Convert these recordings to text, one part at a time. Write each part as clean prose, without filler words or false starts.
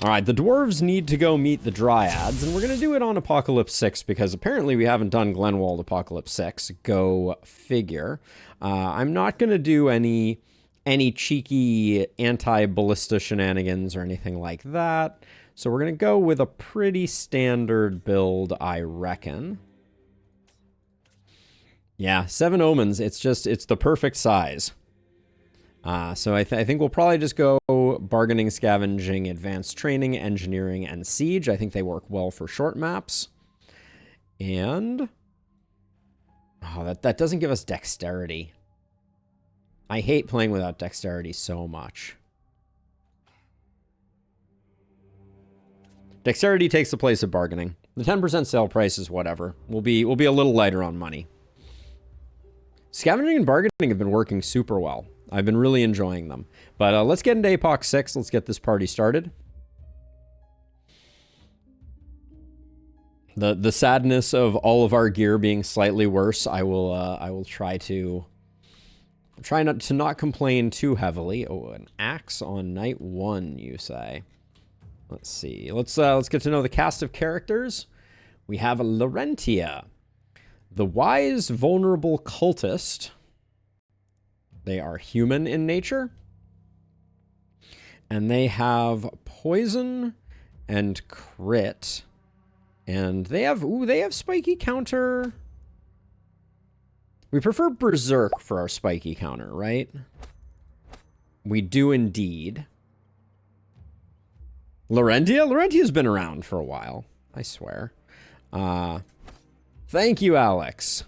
All right, the dwarves need to go meet the dryads, and we're going to do it on Apocalypse 6 because apparently we haven't done Glenwald Apocalypse 6. Go figure. I'm not going to do any cheeky anti-ballista shenanigans or anything like that. So we're going to go with a pretty standard build, I reckon. Yeah, 7 omens. It's the perfect size. So I think we'll probably just go bargaining, scavenging, advanced training, engineering, and siege. I think they work well for short maps. And oh, that doesn't give us dexterity. I hate playing without dexterity so much. Dexterity takes the place of bargaining. The 10% sale price is whatever. We'll be a little lighter on money. Scavenging and bargaining have been working super well. I've been really enjoying them. But let's get into APOC 6. Let's get this party started. The sadness of all of our gear being slightly worse, I will try not to complain too heavily. Oh, an axe on night 1, you say? Let's see. Let's get to know the cast of characters. We have Laurentia, the wise, vulnerable cultist. They are human in nature. And they have poison and crit. And they have spiky counter. We prefer berserk for our spiky counter, right? We do indeed. Laurentia's been around for a while, I swear. Thank you, Alex.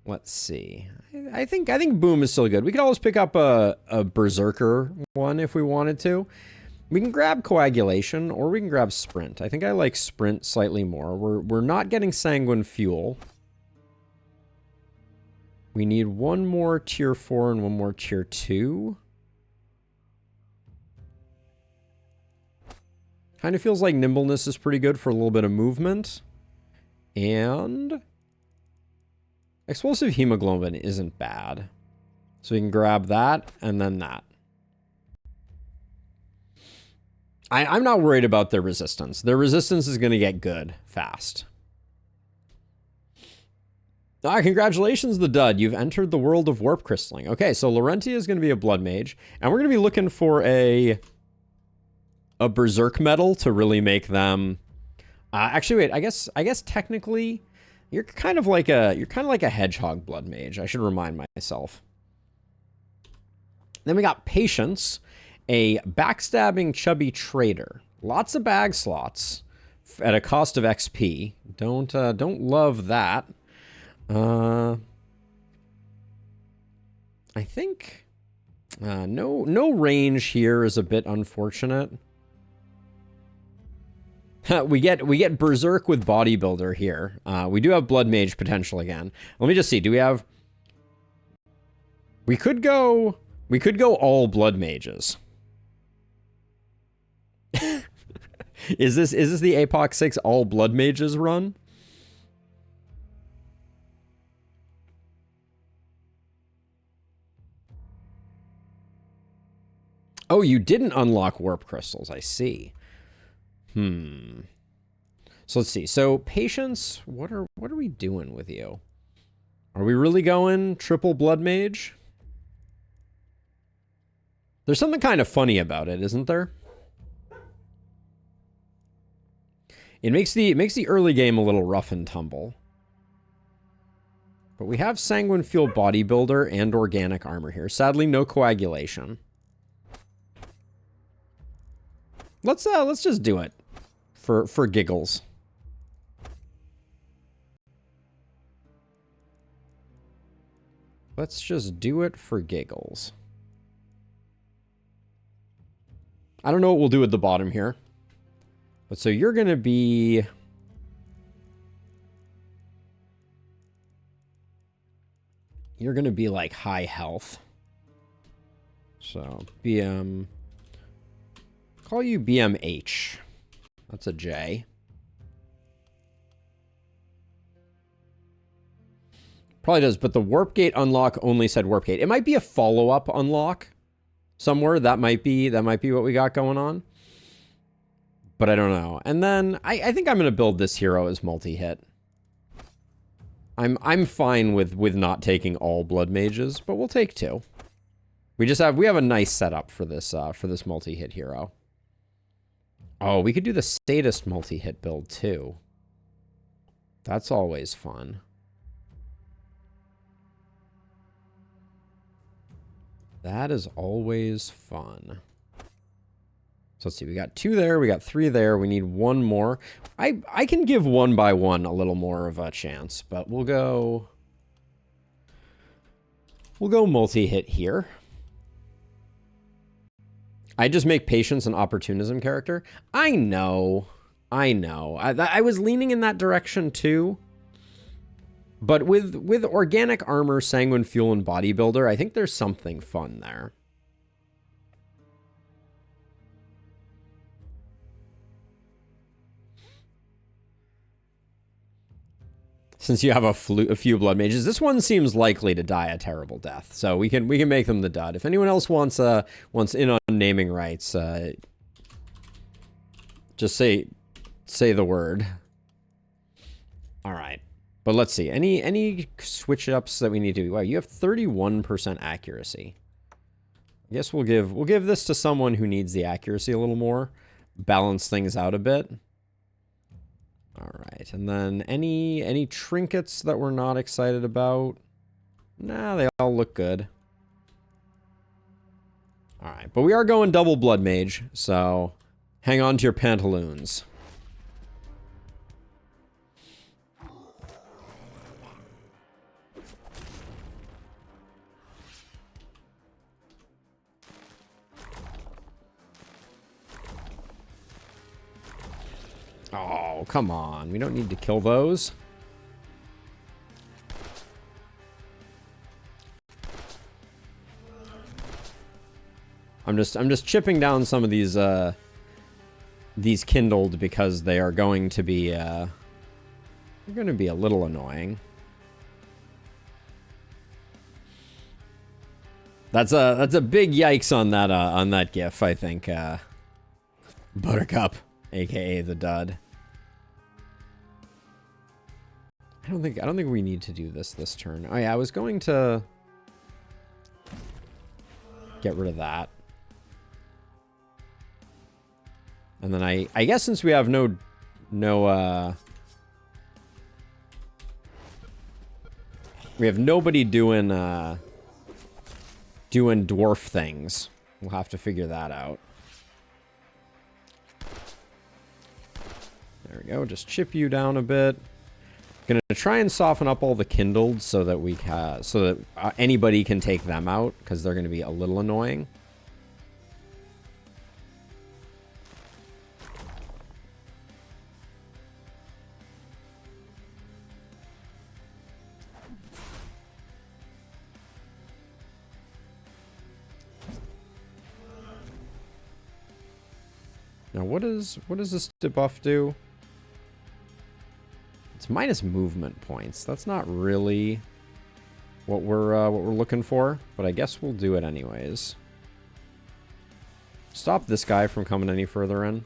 Let's see. I think Boom is still good. We could always pick up a Berserker one if we wanted to. We can grab Coagulation, or we can grab Sprint. I think I like Sprint slightly more. We're not getting Sanguine Fuel. We need one more Tier 4 and one more Tier 2. Kind of feels like Nimbleness is pretty good for a little bit of movement. And Explosive Hemoglobin isn't bad. So we can grab that and then that. I'm not worried about their resistance. Their resistance is going to get good fast. Congratulations, the dud. You've entered the world of warp crystalling. Okay, so Laurentia is going to be a blood mage. And we're going to be looking for a berserk metal to really make them... actually, wait. I guess technically... You're kind of like a hedgehog blood mage. I should remind myself. Then we got Patience, a backstabbing chubby trader. Lots of bag slots at a cost of XP. Don't love that. I think no range here is a bit unfortunate. We get Berserk with Bodybuilder here. We do have Blood Mage potential again. Let me just see. Do we have... We could go all Blood Mages. Is this the APOC 6 all Blood Mages run? Oh, you didn't unlock Warp Crystals. I see. So let's see. So Patience, what are we doing with you? Are we really going triple Blood Mage? There's something kind of funny about it, isn't there? It makes the early game a little rough and tumble. But we have Sanguine Fuel Bodybuilder and Organic Armor here. Sadly, no Coagulation. Let's just do it. For giggles. Let's just do it for giggles. I don't know what we'll do at the bottom here. But so you're going to be... You're going to be like high health. So BM... Call you BMH. That's a J. Probably does, but the Warp Gate unlock only said Warp Gate. It might be a follow-up unlock somewhere. That might be what we got going on. But I don't know. And then I think I'm going to build this hero as multi-hit. I'm fine with not taking all blood mages, but we'll take 2. We have a nice setup for this multi-hit hero. Oh, we could do the sadist multi-hit build too. That's always fun. That is always fun. So let's see, we got 2 there, we got 3 there, we need 1 more. I can give 1 by 1 a little more of a chance, but we'll go multi-hit here. I just make patience an opportunism character. I know. I was leaning in that direction too. But with organic armor, sanguine fuel, and bodybuilder, I think there's something fun there. Since you have a few blood mages, this one seems likely to die a terrible death. So we can make them the dud. If anyone else wants in on naming rights, just say the word. All right. But let's see. Any switch ups that we need to do? Wow, you have 31% accuracy. I guess we'll give this to someone who needs the accuracy a little more. Balance things out a bit. All right, and then any trinkets that we're not excited about? Nah, they all look good. All right, but we are going double blood mage, so hang on to your pantaloons. Oh, come on. We don't need to kill those. I'm just chipping down some of these kindled because they are going to be they're going to be a little annoying. That's a big yikes on that gif, I think. Buttercup, aka the dud. I don't think we need to do this turn. Oh yeah, I was going to get rid of that. And then I guess since we have no we have nobody doing dwarf things, we'll have to figure that out. There we go. Just chip you down a bit. Gonna try and soften up all the kindled so that anybody can take them out because they're gonna be a little annoying. Now what does this debuff do? It's minus movement points. That's not really what we're looking for, but I guess we'll do it anyways. Stop this guy from coming any further in.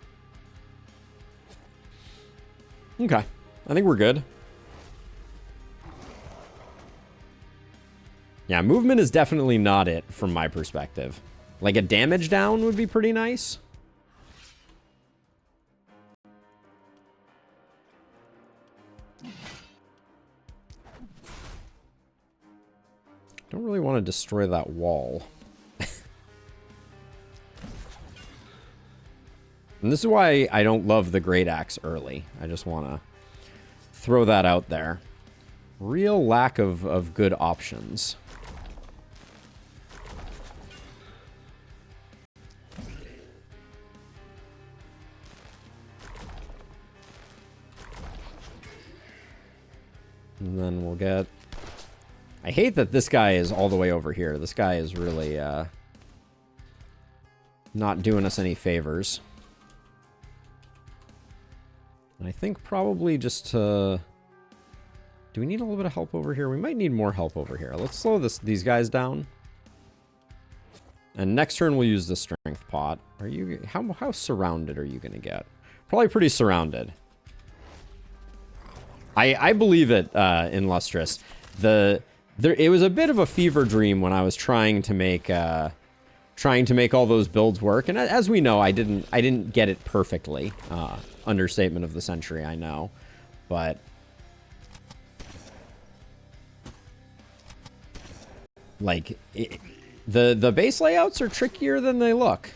Okay, I think we're good. Yeah, movement is definitely not it from my perspective. Like a damage down would be pretty nice. Don't really want to destroy that wall. And this is why I don't love the Great Axe early. I just want to throw that out there. Real lack of good options. And then we'll get... I hate that this guy is all the way over here. This guy is really not doing us any favors. And I think probably just to... Do we need a little bit of help over here? We might need more help over here. Let's slow these guys down. And next turn we'll use the strength pot. Are you... How surrounded are you going to get? Probably pretty surrounded. I believe it, in Lustrous. It was a bit of a fever dream when I was trying to make all those builds work, and as we know, I didn't get it perfectly. Understatement of the century, I know, but like the base layouts are trickier than they look.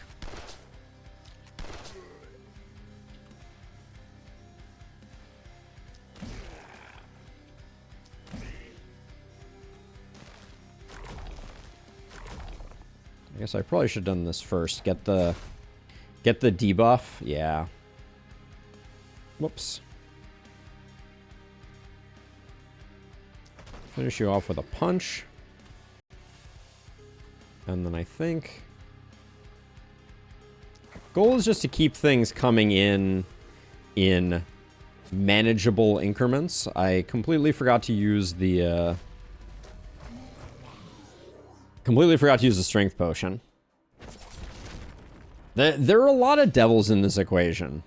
I guess I probably should have done this first. Get the debuff. Yeah. Whoops. Finish you off with a punch. And then I think goal is just to keep things coming in manageable increments. I completely forgot to use the strength potion. There are a lot of devils in this equation,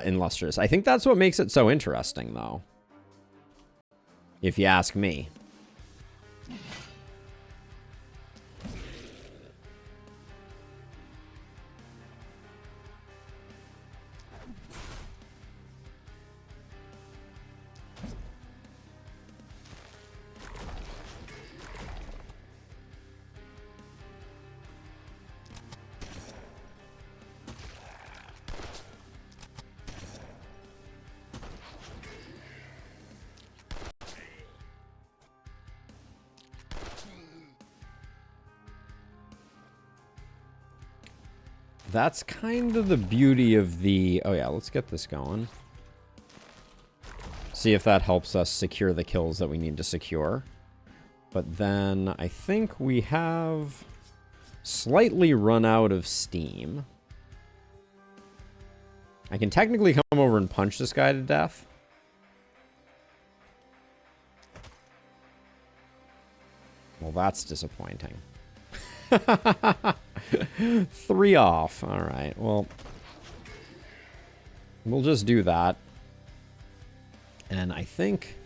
in Lustrous. I think that's what makes it so interesting, though. If you ask me. That's kind of the beauty of the... Oh yeah, let's get this going. See if that helps us secure the kills that we need to secure. But then I think we have slightly run out of steam. I can technically come over and punch this guy to death. Well, that's disappointing. 3 off. All right, well, we'll just do that. And I think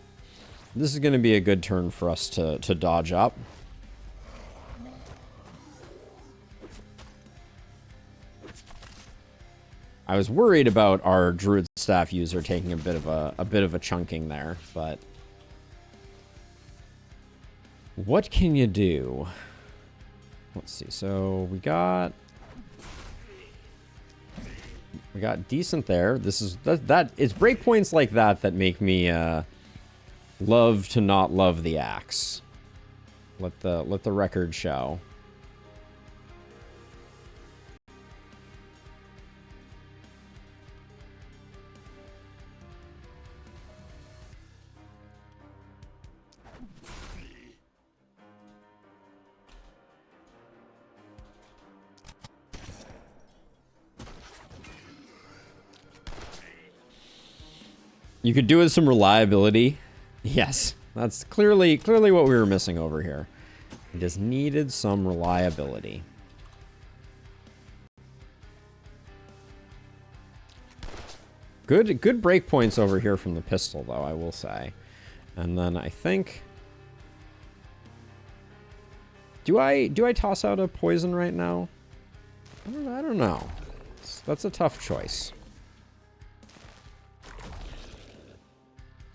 this is going to be a good turn for us to dodge up. I was worried about our Druid Staff user taking a bit of a chunking there, but what can you do? Let's see. So we got decent there. This is that it's breakpoints like that that make me love to not love the axe. Let the record show. You could do with some reliability. Yes, that's clearly what we were missing over here. We just needed some reliability. Good breakpoints over here from the pistol, though, I will say. And then I think... Do I toss out a poison right now? I don't know. That's a tough choice.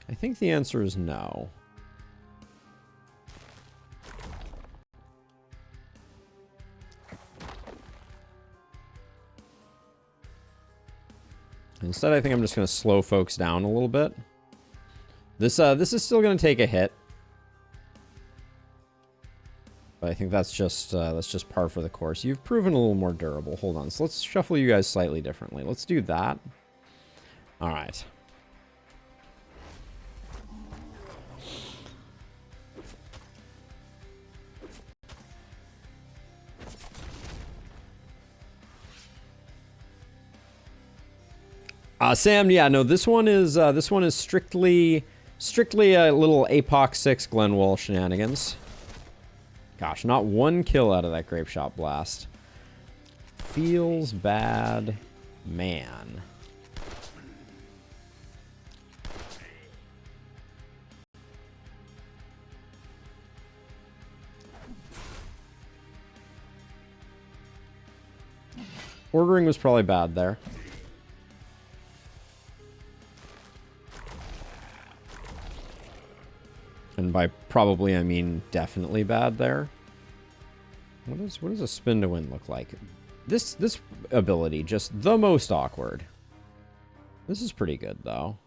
I think the answer is no. Instead, I think I'm just going to slow folks down a little bit. This is still going to take a hit. But I think that's just par for the course. You've proven a little more durable. Hold on. So let's shuffle you guys slightly differently. Let's do that. All right. Sam, yeah, no, this one is strictly a little Apoc 6 Glenwald shenanigans. Gosh, not one kill out of that Grape Shot Blast. Feels bad, man. Ordering was probably bad there. And by probably, I mean definitely bad there. What does a spin to win look like? This ability, just the most awkward. This is pretty good, though.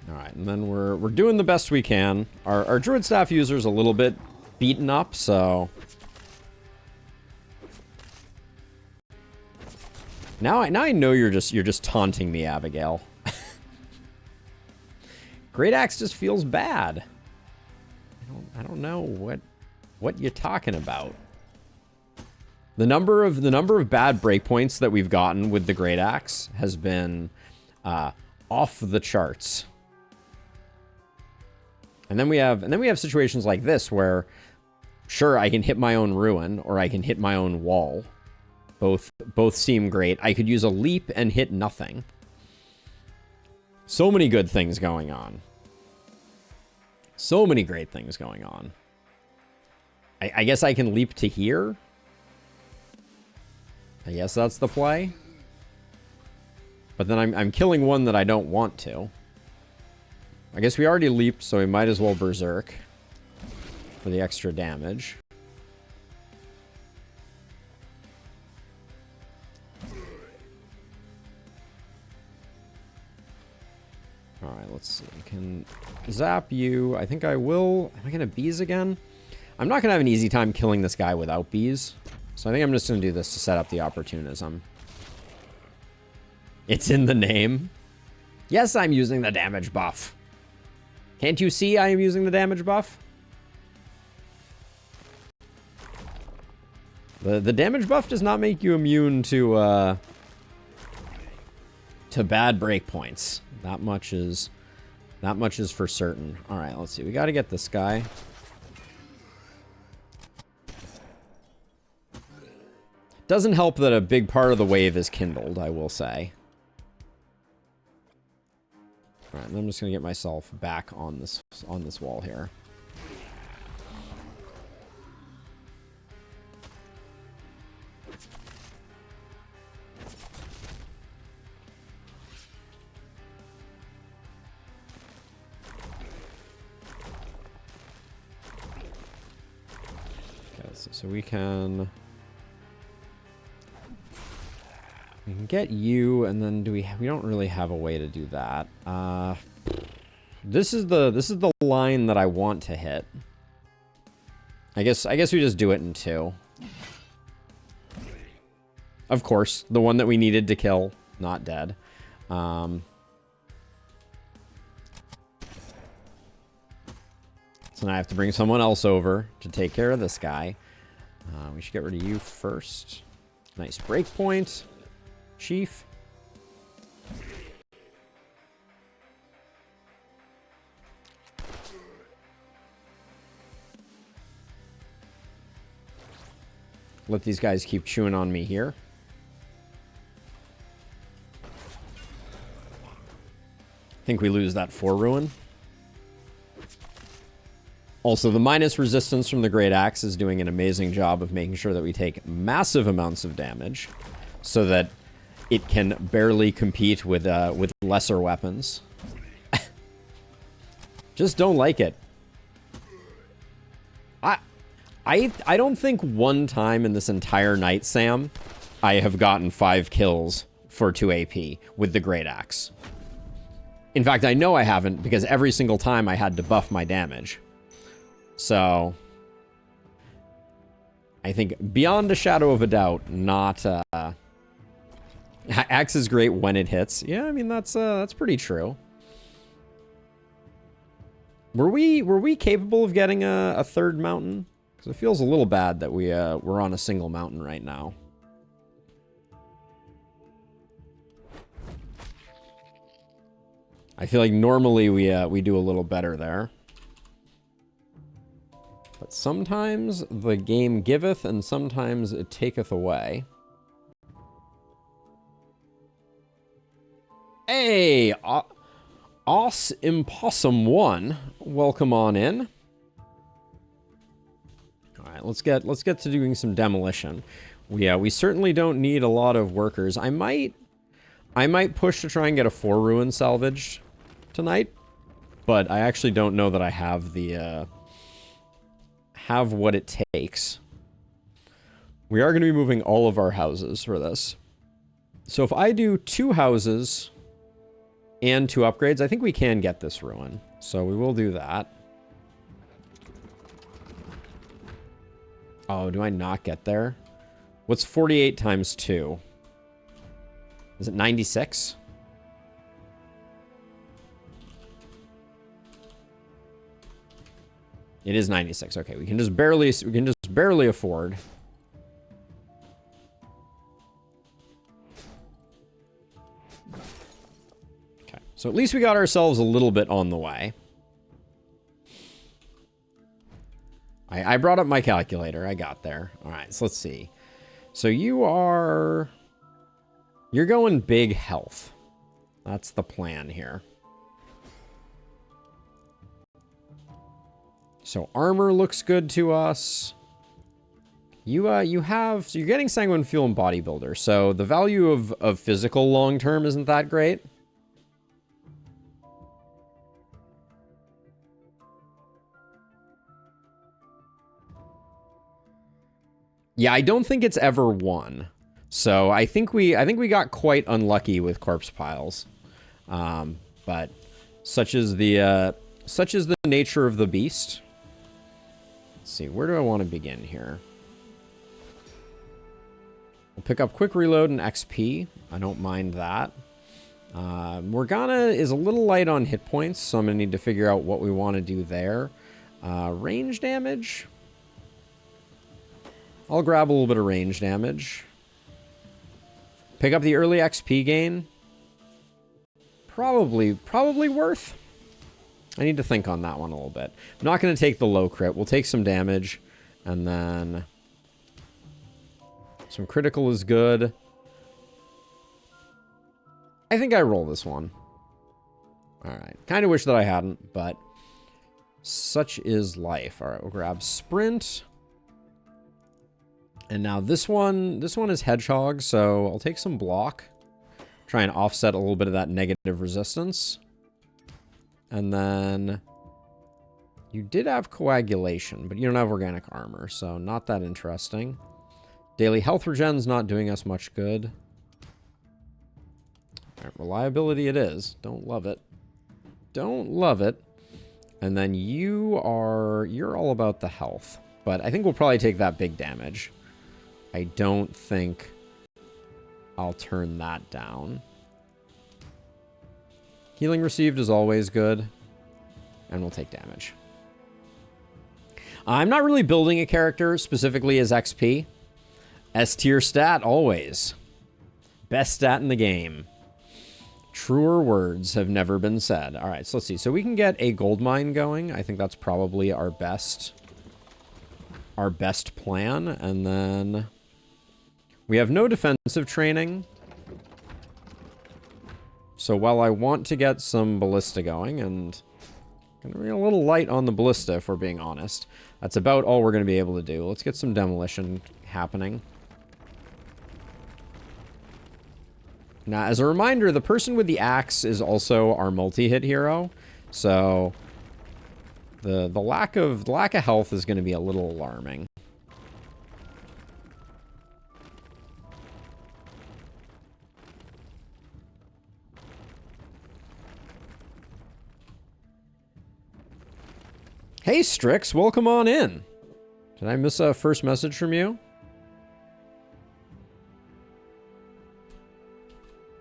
All right, and then we're doing the best we can. Our druid staff user's a little bit beaten up, so now I know you're just taunting me, Abigail. Great Axe just feels bad. I don't know what you're talking about. The number of bad breakpoints that we've gotten with the Great Axe has been off the charts. And then we have situations like this where, sure, I can hit my own ruin or I can hit my own wall. Both seem great. I could use a leap and hit nothing. So many good things going on. So many great things going on. I guess I can leap to here. I guess that's the play. But then I'm killing one that I don't want to. I guess we already leaped, so we might as well berserk for the extra damage. Alright, let's see. I can zap you. I think I will. Am I going to bees again? I'm not going to have an easy time killing this guy without bees. So I think I'm just going to do this to set up the opportunism. It's in the name. Yes, I'm using the damage buff. Can't you see I am using the damage buff? The damage buff does not make you immune to bad breakpoints. That much is for certain. All right, let's see. We got to get this guy. Doesn't help that a big part of the wave is kindled, I will say. All right, and I'm just gonna get myself back on this wall here. Okay, so we can get you, and then we don't really have a way to do that. This is the line that I want to hit. I guess we just do it in two. Of course, the one that we needed to kill, not dead. So now I have to bring someone else over to take care of this guy. We should get rid of you first. Nice breakpoint. Chief. Let these guys keep chewing on me here. I think we lose that 4 ruin. Also, the minus resistance from the Great Axe is doing an amazing job of making sure that we take massive amounts of damage so that it can barely compete with lesser weapons. Just don't like it. I don't think one time in this entire night, Sam, I have gotten 5 kills for 2 AP with the Great Axe. In fact, I know I haven't because every single time I had to buff my damage. So I think beyond a shadow of a doubt, not Axe is great when it hits. Yeah, I mean that's pretty true. Were we capable of getting a third mountain? Because it feels a little bad that we're on a single mountain right now. I feel like normally we do a little better there. But sometimes the game giveth and sometimes it taketh away. Hey, Os Impossum 1, welcome on in. All right, let's get to doing some demolition. We certainly don't need a lot of workers. I might push to try and get a 4 ruin salvaged tonight, but I actually don't know that I have the have what it takes. We are going to be moving all of our houses for this. So if I do 2 houses and 2 upgrades, I think we can get this ruin. So we will do that. Oh, do I not get there? What's 48 times 2? Is it 96? It is 96. Okay, we can just barely afford. Okay, so at least we got ourselves a little bit on the way. I brought up my calculator. I got there. All right, so let's see. So you're going big health. That's the plan here. So armor looks good to us. So you're getting sanguine fuel and bodybuilder. So the value of physical long term isn't that great. Yeah, I don't think it's ever won. So I think we got quite unlucky with corpse piles. But such is the nature of the beast. Let's see, where do I want to begin here? We'll pick up quick reload and XP. I don't mind that. Morgana is a little light on hit points, so I'm going to need to figure out what we want to do there. Range damage. I'll grab a little bit of range damage. Pick up the early XP gain. Probably worth. I need to think on that one a little bit. I'm not going to take the low crit. We'll take some damage. And then some critical is good. I think I roll this one. Alright. Kind of wish that I hadn't, but such is life. Alright, we'll grab sprint. And now this one is hedgehog, so I'll take some block. Try and offset a little bit of that negative resistance. And then you did have coagulation, but you don't have organic armor, so not that interesting. Daily health regen's not doing us much good. All right, reliability it is. Don't love it. Don't love it. And then you're all about the health, but I think we'll probably take that big damage. I don't think I'll turn that down. Healing received is always good. And we'll take damage. I'm not really building a character specifically as XP. S tier stat, always. Best stat in the game. Truer words have never been said. All right, so let's see. So we can get a gold mine going. I think that's probably our best plan. And then we have no defensive training. So while I want to get some ballista going, and I'm going to be a little light on the ballista if we're being honest, that's about all we're going to be able to do. Let's get some demolition happening. Now, as a reminder, the person with the axe is also our multi-hit hero, so the lack of health is going to be a little alarming. Hey, Strix, welcome on in. Did I miss a first message from you?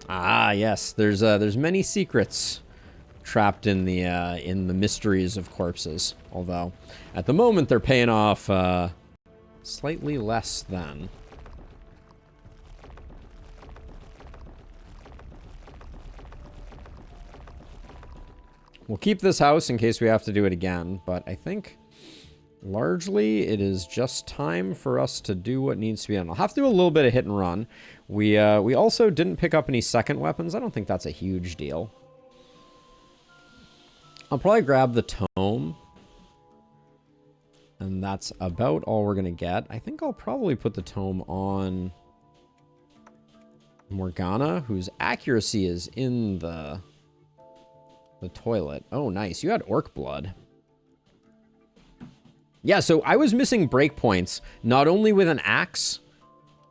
Ah, yes. There's many secrets trapped in the mysteries of corpses. Although, at the moment, they're paying off slightly less than. We'll keep this house in case we have to do it again, but I think largely, it is just time for us to do what needs to be done. I'll have to do a little bit of hit and run. We also didn't pick up any second weapons. I don't think that's a huge deal. I'll probably grab the tome. And that's about all we're going to get. I think I'll probably put the tome on Morgana, whose accuracy is in the toilet. Oh, nice. You had orc blood. Yeah, so I was missing breakpoints, not only with an axe,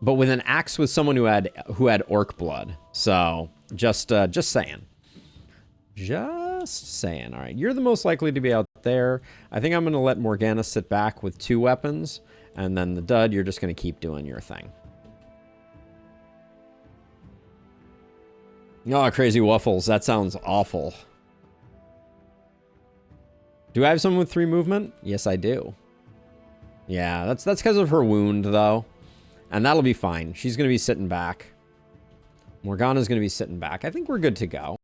but with an axe with someone who had orc blood. So, just saying. Just saying. All right, you're the most likely to be out there. I think I'm going to let Morgana sit back with 2 weapons, and then the dud, you're just going to keep doing your thing. Oh, crazy waffles. That sounds awful. Do I have someone with 3 movement? Yes, I do. Yeah, that's because of her wound, though. And that'll be fine. She's going to be sitting back. Morgana's going to be sitting back. I think we're good to go.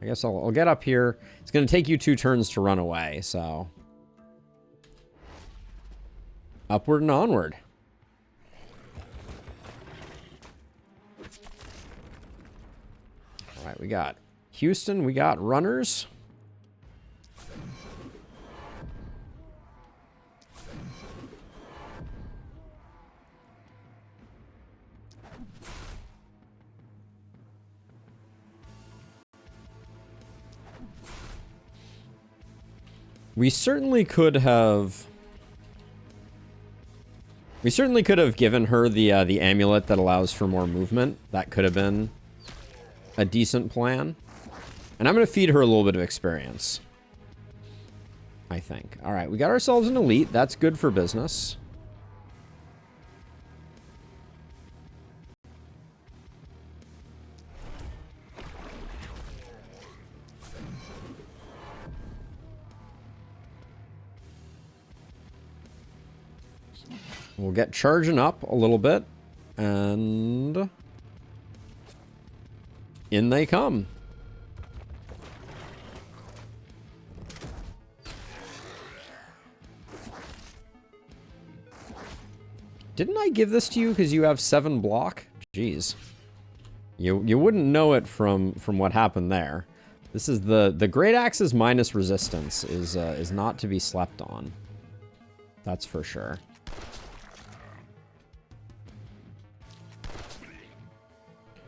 I guess I'll get up here. It's going to take you 2 turns to run away, so... Upward and onward. All right, we got Houston. We got runners. We certainly could have given her the amulet that allows for more movement. That could have been a decent plan. And I'm going to feed her a little bit of experience, I think. All right, we got ourselves an elite. That's good for business. We'll get charging up a little bit, and in they come. Didn't I give this to you because you have 7 block? Jeez. You wouldn't know it from what happened there. This is the Great Axe's minus resistance is not to be slept on. That's for sure.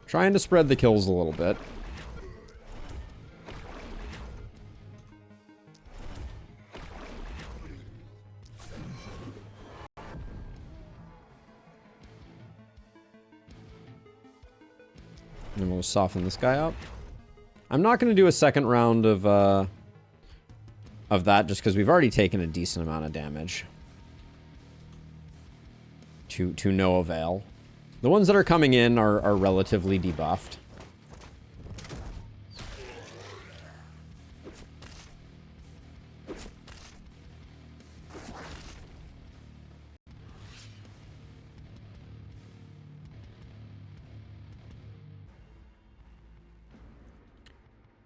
Trying to spread the kills a little bit. And then we'll soften this guy up. I'm not going to do a second round of that just because we've already taken a decent amount of damage. To no avail. The ones that are coming in are relatively debuffed.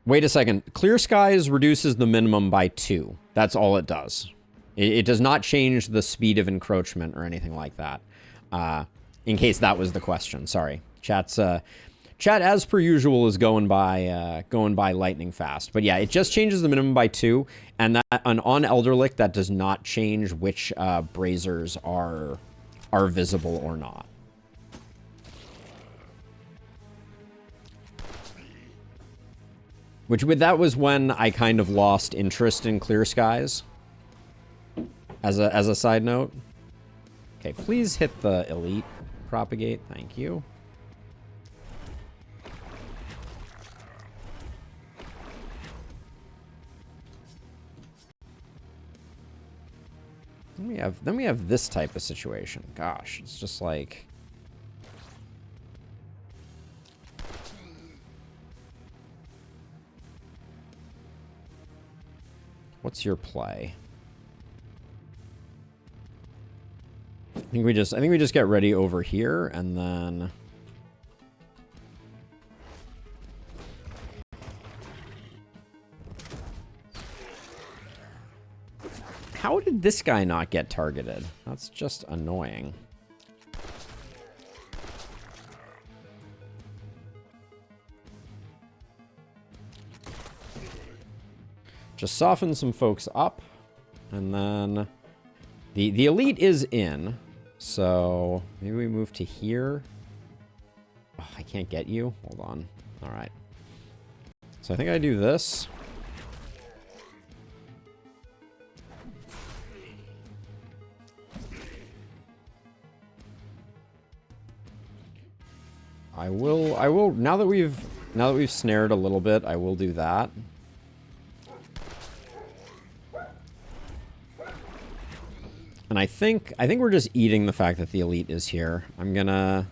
Wait a second. Clear Skies reduces the minimum by 2. That's all it does. It does not change the speed of encroachment or anything like that. In case that was the question. Sorry. Chat, as per usual, is going by lightning fast. But yeah, it just changes the minimum by 2. And that on Elderlick, that does not change which braziers are visible or not. That was when I kind of lost interest in Clear Skies. As a side note. Okay, please hit the elite propagate. Thank you. Then we have this type of situation. Gosh, it's just like what's your play? I think we just get ready over here and then how did this guy not get targeted? That's just annoying. Just soften some folks up. And then the elite is in. So maybe we move to here. Oh, I can't get you. Hold on. All right. So I think I do this. I will now that we've snared a little bit, I will do that. And I think we're just eating the fact that the elite is here. I'm gonna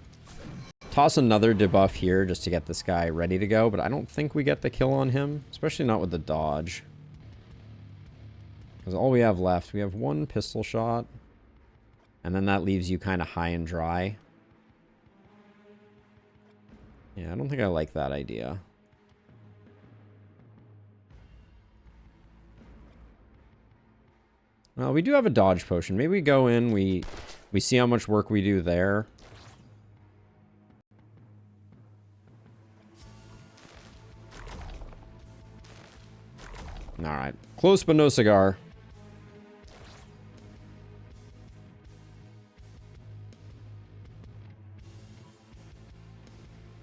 toss another debuff here just to get this guy ready to go, but I don't think we get the kill on him, especially not with the dodge. Because all we have left, we have one pistol shot, and then that leaves you kind of high and dry. Yeah, I don't think I like that idea. Well, we do have a dodge potion. Maybe we go in, we see how much work we do there. Alright. Close but no cigar.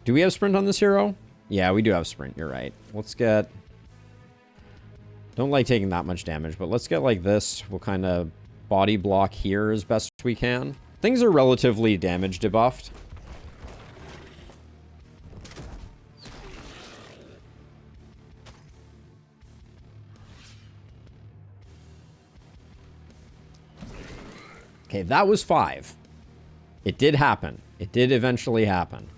Do we have sprint on this hero? Yeah, we do have sprint. You're right. Let's get... Don't like taking that much damage, but let's get like this. We'll kind of body block here as best we can. Things are relatively damage debuffed. Okay, that was 5. It did happen. It did eventually happen.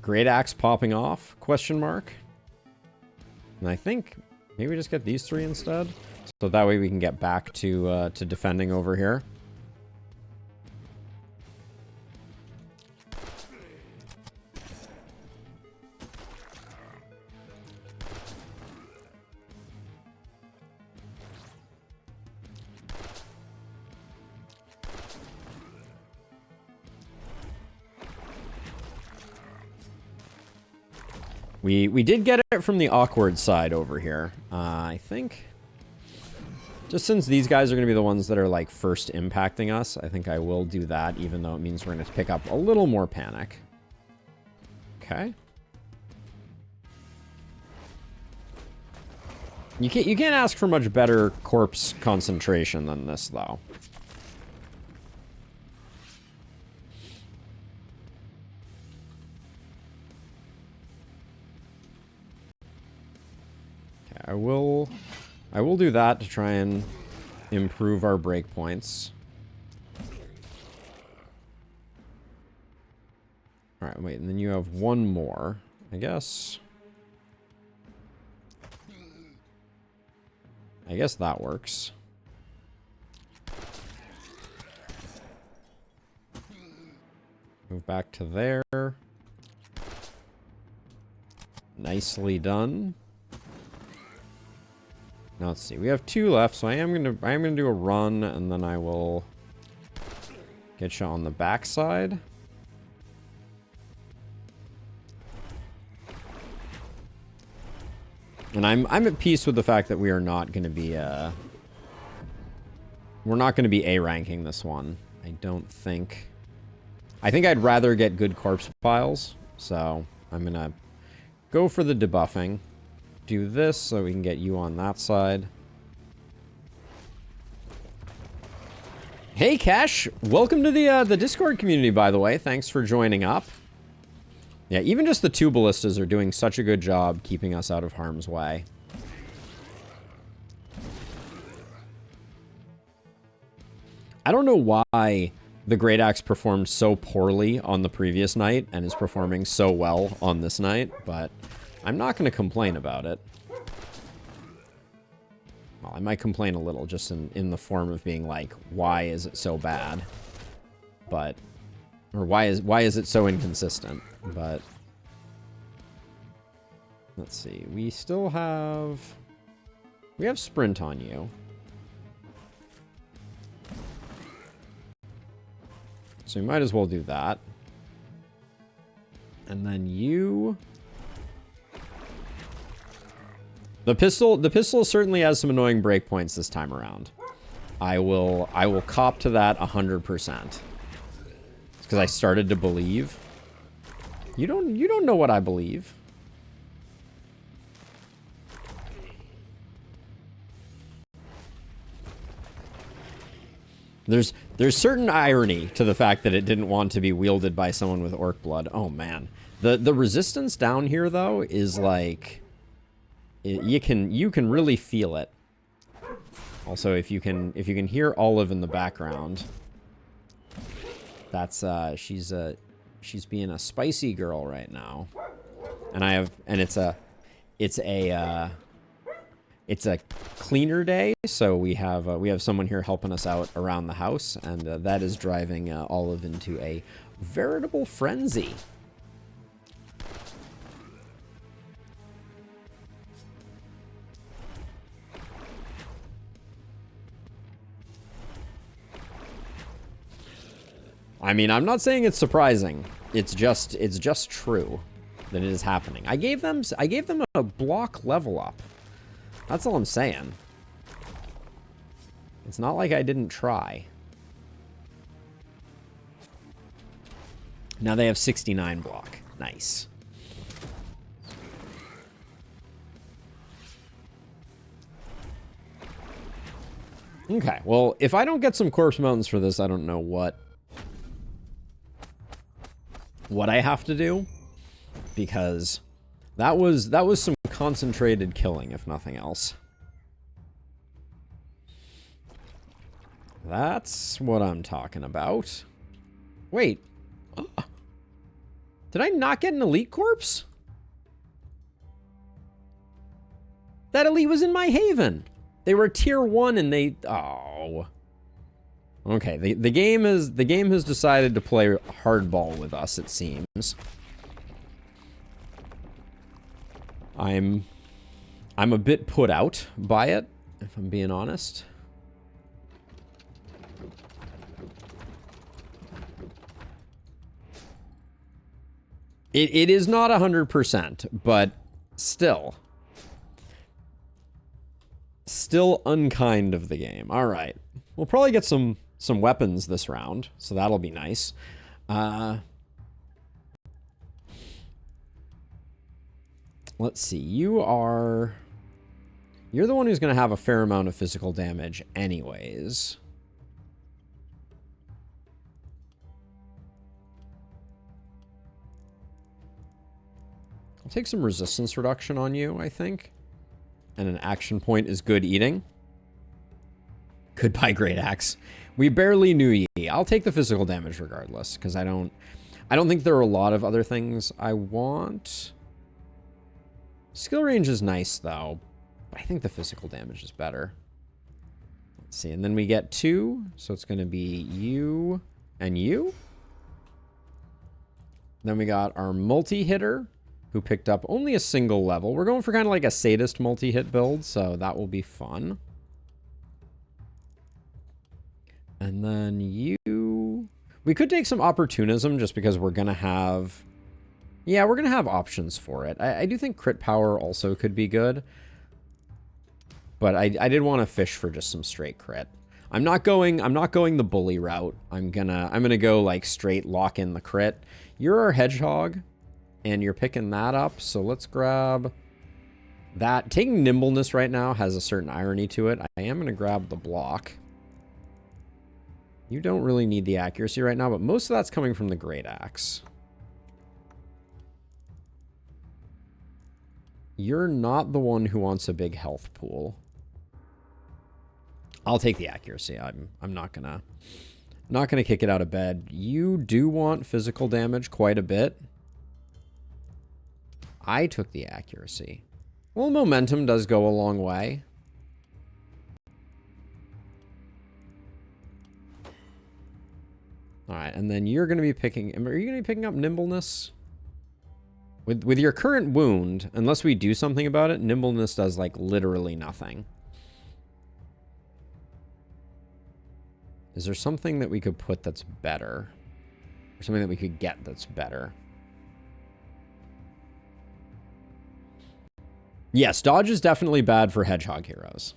Great axe popping off? Question mark. And I think maybe just get these 3 instead, so that way we can get back to defending over here. We did get it from the awkward side over here. I think just since these guys are going to be the ones that are like first impacting us, I think I will do that, even though it means we're going to pick up a little more panic. Okay. You can't ask for much better corpse concentration than this, though. I will do that to try and improve our breakpoints. Alright, wait, and then you have one more, I guess. I guess that works. Move back to there. Nicely done. Now let's see. We have 2 left, so I am gonna do a run, and then I will get you on the backside. And I'm at peace with the fact that we are not going to be we're not going to be A ranking this one. I don't think. I think I'd rather get good corpse piles, so I'm gonna go for the debuffing. Do this so we can get you on that side. Hey Cash, welcome to the Discord community, by the way. Thanks for joining up. Yeah, even just the 2 ballistas are doing such a good job keeping us out of harm's way. I don't know why the Great Axe performed so poorly on the previous night and is performing so well on this night, but I'm not going to complain about it. Well, I might complain a little, just in the form of being like, why is it so bad? But, or why is it so inconsistent? But, Let's see. We still have... We have sprint on you. So we might as well do that. And then you... The pistol certainly has some annoying breakpoints this time around. I will cop to that 100%. It's because I started to believe. You don't know what I believe. There's certain irony to the fact that it didn't want to be wielded by someone with orc blood. Oh man. The resistance down here though is like you can really feel it. Also, if you can hear Olive in the background, that's she's being a spicy girl right now. And it's a cleaner day, so we have someone here helping us out around the house, and that is driving Olive into a veritable frenzy. I mean, I'm not saying it's surprising. It's just true that it is happening. I gave them a block level up. That's all I'm saying. It's not like I didn't try. Now they have 69 block. Nice. Okay, well, if I don't get some corpse mountains for this, I don't know what I have to do, because that was some concentrated killing, if nothing else. That's what I'm talking about. Wait. Did I not get an elite corpse? That elite was in my haven. They were tier 1 and they... Oh. Okay, the game has decided to play hardball with us, it seems. I'm a bit put out by it, if I'm being honest. It is not 100%, but still. Still unkind of the game. All right. We'll probably get some weapons this round, so that'll be nice. Let's see. You're the one who's going to have a fair amount of physical damage anyways. I'll take some resistance reduction on you, I think. And an action point is good eating. Goodbye, Great Axe. We barely knew ye. I'll take the physical damage regardless, because I don't think there are a lot of other things I want. Skill range is nice, though. But I think the physical damage is better. Let's see. And then we get 2. So it's going to be you and you. Then we got our multi-hitter, who picked up only a single level. We're going for kind of like a sadist multi-hit build, so that will be fun. And then you... We could take some opportunism just because we're going to have... Yeah, we're going to have options for it. I do think crit power also could be good. But I did want to fish for just some straight crit. I'm not going the bully route. I'm gonna go like straight lock in the crit. You're our hedgehog, and you're picking that up, so let's grab that. Taking nimbleness right now has a certain irony to it. I am gonna grab the block. You don't really need the accuracy right now, but most of that's coming from the Great Axe. You're not the one who wants a big health pool. I'll take the accuracy. I'm not gonna kick it out of bed. You do want physical damage quite a bit. I took the accuracy. Well, momentum does go a long way. All right, and then you're going to be picking... Are you going to be picking up nimbleness? With your current wound, unless we do something about it, nimbleness does, like, literally nothing. Is there something that we could put that's better? Or something that we could get that's better? Yes, dodge is definitely bad for hedgehog heroes.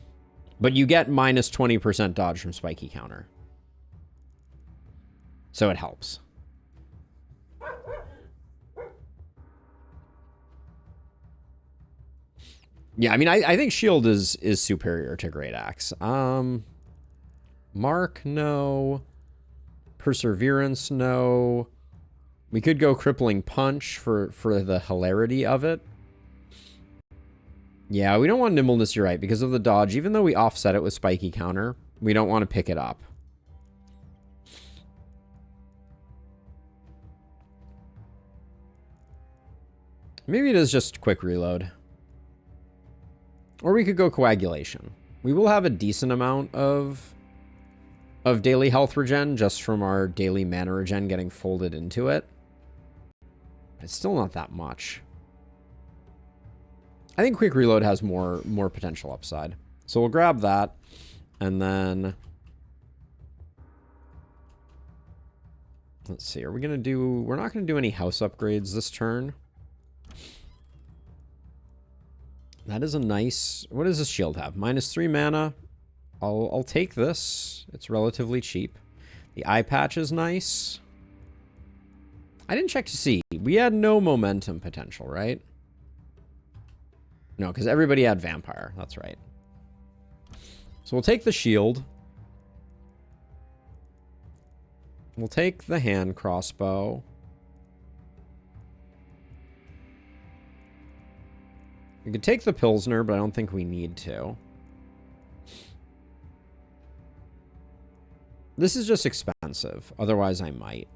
But you get minus 20% dodge from spiky counter. So it helps. Yeah, I mean, I think shield is superior to great axe. Mark, no. Perseverance, no. We could go crippling punch for the hilarity of it. Yeah, we don't want nimbleness, you're right, because of the dodge. Even though we offset it with spiky counter, we don't want to pick it up. Maybe it is just quick reload. Or we could go coagulation. We will have a decent amount of daily health regen just from our daily mana regen getting folded into it. It's still not that much. I think quick reload has more potential upside. So we'll grab that, and then let's see. Are we gonna do? We're not gonna do any house upgrades this turn. That is a nice. What does this shield have? -3 mana. I'll take this. It's relatively cheap. The eye patch is nice. I didn't check to see. We had no momentum potential, right? No, because everybody had vampire. That's right. So we'll take the shield. We'll take the hand crossbow. We could take the Pilsner, but I don't think we need to. This is just expensive. Otherwise, I might.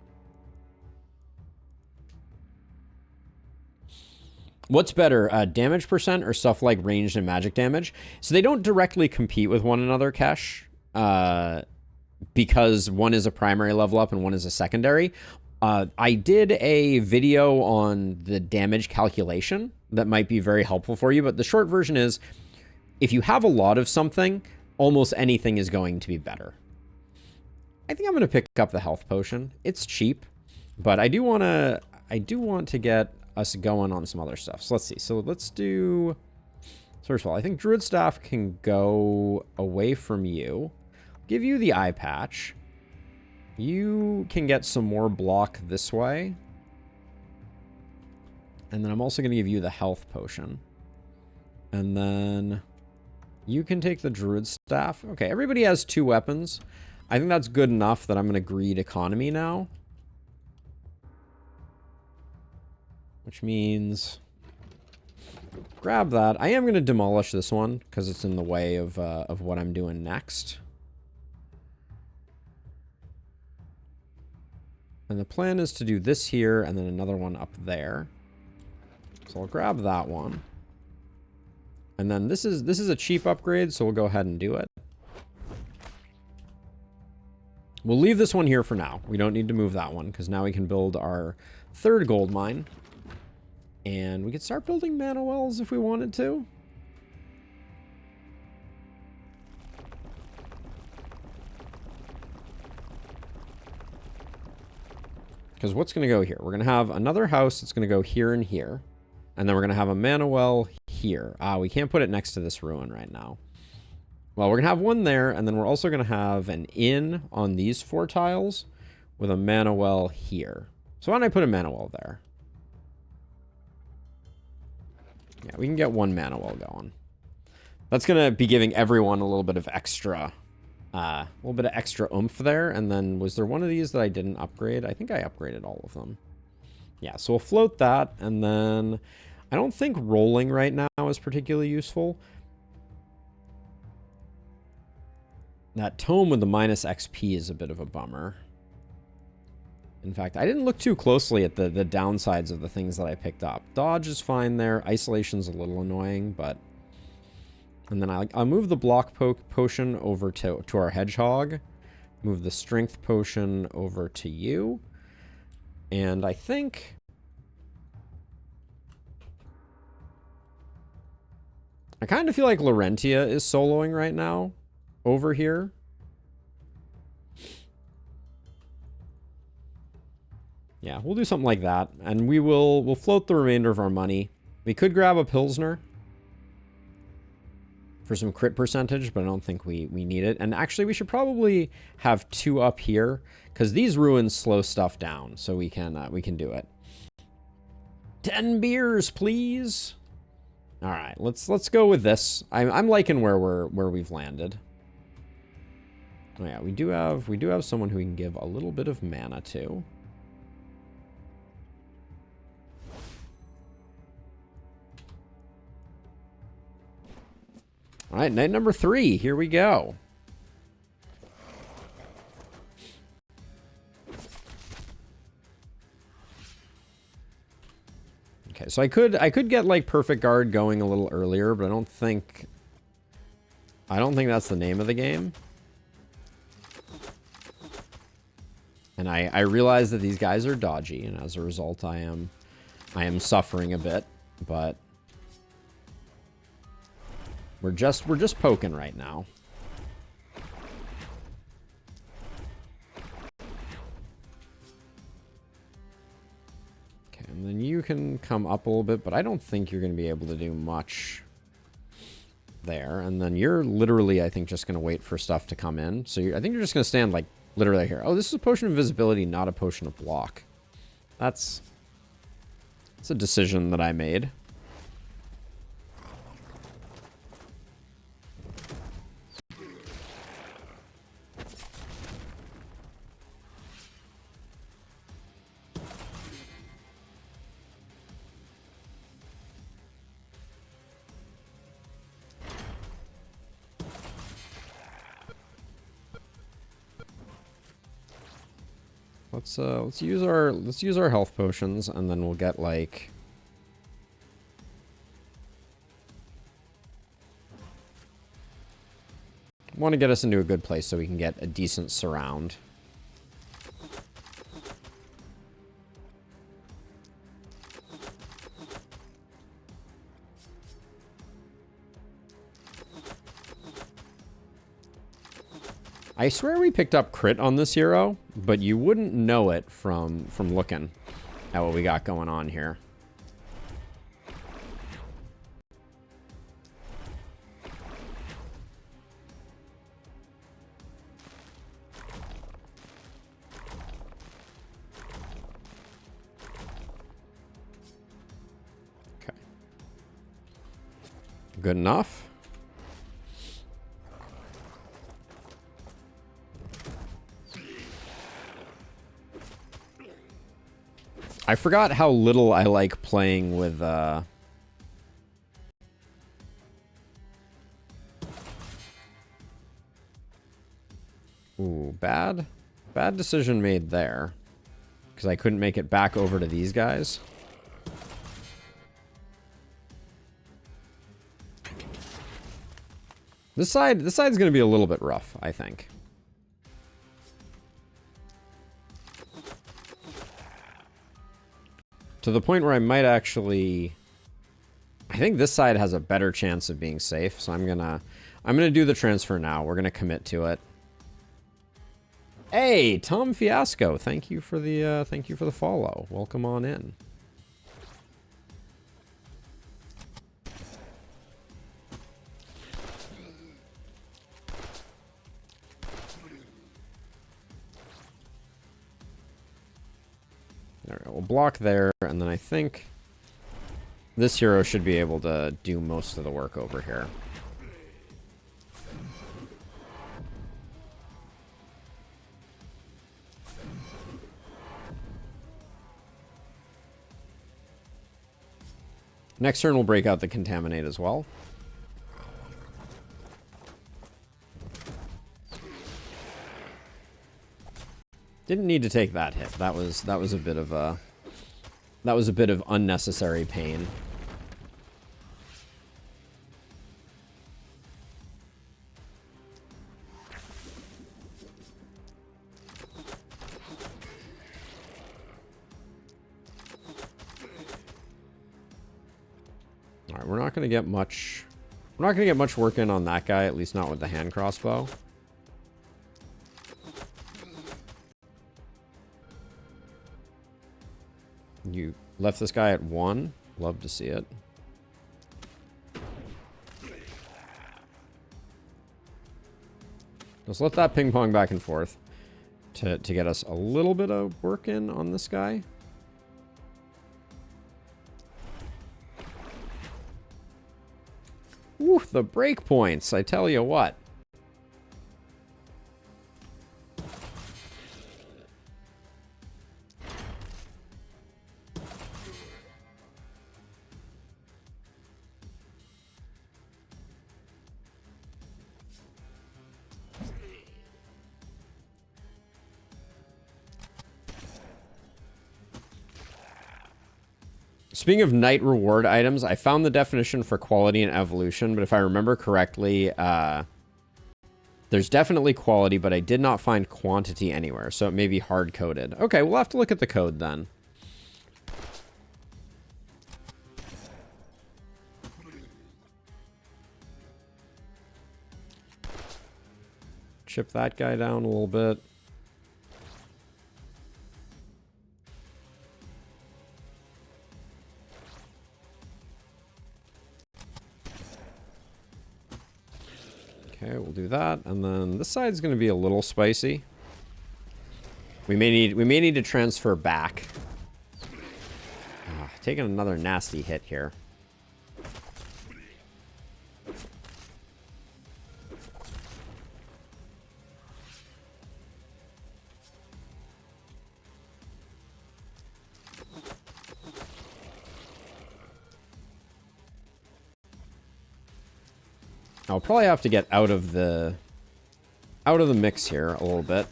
What's better, damage percent or stuff like ranged and magic damage? So they don't directly compete with one another, Kesh, because one is a primary level up and one is a secondary. I did a video on the damage calculation that might be very helpful for you, but the short version is, if you have a lot of something, almost anything is going to be better. I think I'm going to pick up the health potion. It's cheap, but I do want to get us going on some other stuff. So let's see. So let's do, first of all, I think Druid Staff can go away from you. Give you the eye patch. You can get some more block this way. And then I'm also going to give you the health potion. And then you can take the Druid Staff. Okay, everybody has 2 weapons. I think that's good enough that I'm going to greed economy now. Which means grab that. I am going to demolish this one because it's in the way of what I'm doing next. And the plan is to do this here and then another one up there. So I'll grab that one. And then this is a cheap upgrade, so we'll go ahead and do it. We'll leave this one here for now. We don't need to move that one because now we can build our 3rd gold mine. And we could start building mana wells if we wanted to. Because what's going to go here? We're going to have another house that's going to go here and here. And then we're going to have a mana well here. We can't put it next to this ruin right now. Well, we're going to have one there, and then we're also going to have an inn on these 4 tiles with a mana well here. So why don't I put a mana well there? Yeah, we can get 1 mana well going. That's going to be giving everyone a little bit of extra oomph there. And then was there one of these that I didn't upgrade? I think I upgraded all of them. Yeah, so we'll float that. And then I don't think rolling right now is particularly useful. That tome with the minus XP is a bit of a bummer. In fact, I didn't look too closely at the downsides of the things that I picked up. Dodge is fine there. Isolation's a little annoying, but... And then I'll move the block potion over to our hedgehog. Move the strength potion over to you. And I think... I kind of feel like Laurentia is soloing right now over here. Yeah, we'll do something like that. And we'll float the remainder of our money. We could grab a Pilsner for some crit percentage, but I don't think we need it. And actually, we should probably have 2 up here, because these ruins slow stuff down, so we can do it. 10 beers, please. All right, let's go with this. I'm liking where we've landed. Oh yeah, we do have someone who we can give a little bit of mana to. All right, night number 3. Here we go. Okay, so I could get like Perfect Guard going a little earlier, but I don't think that's the name of the game. And I realize that these guys are dodgy, and as a result, I am suffering a bit, but we're just poking right now. Okay, and then you can come up a little bit, but I don't think you're going to be able to do much there. And then you're literally, I think, just going to wait for stuff to come in. So I think you're just going to stand like literally here. Oh, this is a potion of invisibility, not a potion of block. That's a decision that I made. Let's use our health potions, and then we'll get like want to get us into a good place so we can get a decent surround. I swear we picked up crit on this hero, but you wouldn't know it from looking at what we got going on here. Okay. Good enough. I forgot how little I like playing with, Ooh, bad decision made there. Because I couldn't make it back over to these guys. This side's going to be a little bit rough, I think. To the point where I might actually... I think this side has a better chance of being safe, so I'm gonna do the transfer now. We're gonna commit to it. Hey, Tom Fiasco, thank you for the follow. Welcome on in. There we go. We'll block there, and then I think this hero should be able to do most of the work over here. Next turn, we'll break out the Contaminate as well. Didn't need to take that hit. That was a bit of unnecessary pain. All right, we're not going to get much I'm not going to get much work in on that guy, at least not with the hand crossbow. You left this guy at 1. Love to see it. Let's let that ping pong back and forth to get us a little bit of work in on this guy. Ooh, the breakpoints, I tell you what. Speaking of knight reward items, I found the definition for quality and evolution, but if I remember correctly, there's definitely quality, but I did not find quantity anywhere, so it may be hard-coded. Okay, we'll have to look at the code then. Chip that guy down a little bit. Okay, we'll do that, and then this side's going to be a little spicy. We may need to transfer back. Taking another nasty hit here. I'll probably have to get out of the mix here a little bit.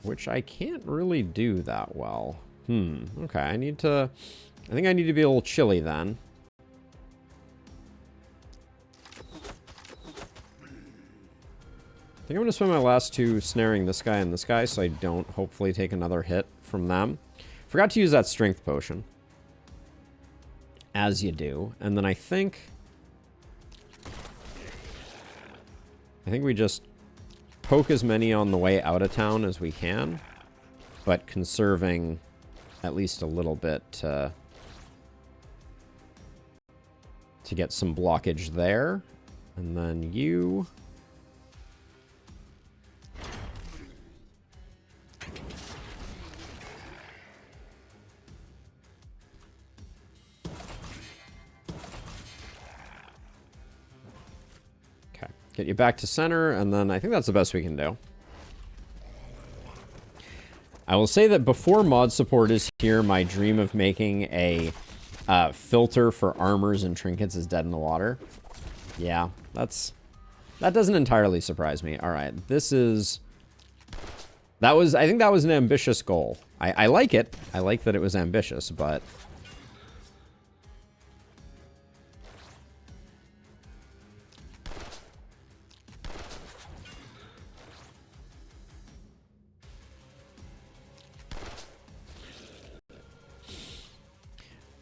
Which I can't really do that well. Okay, I think I need to be a little chilly then. I think I'm going to spend my last 2 snaring this guy and this guy so I don't hopefully take another hit from them. Forgot to use that strength potion. As you do. And then I think we just poke as many on the way out of town as we can, but conserving at least a little bit to get some blockage there. And then you... Get you back to center, and then I think that's the best we can do. I will say that before mod support is here, my dream of making a filter for armors and trinkets is dead in the water. Yeah, that doesn't entirely surprise me. All right, I think that was an ambitious goal. I like it. I like that it was ambitious, but...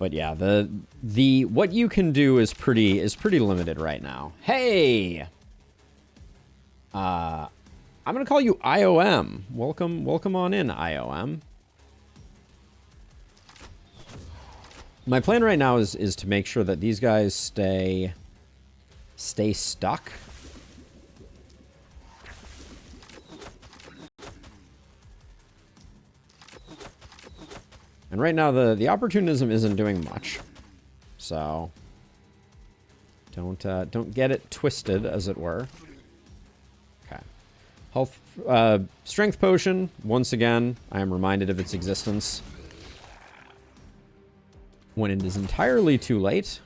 But yeah, the what you can do is pretty limited right now. Hey, I'm gonna call you IOM. Welcome on in, IOM. My plan right now is to make sure that these guys stay stuck. And right now, the opportunism isn't doing much, so don't get it twisted, as it were. Okay, health, strength potion. Once again, I am reminded of its existence when it is entirely too late.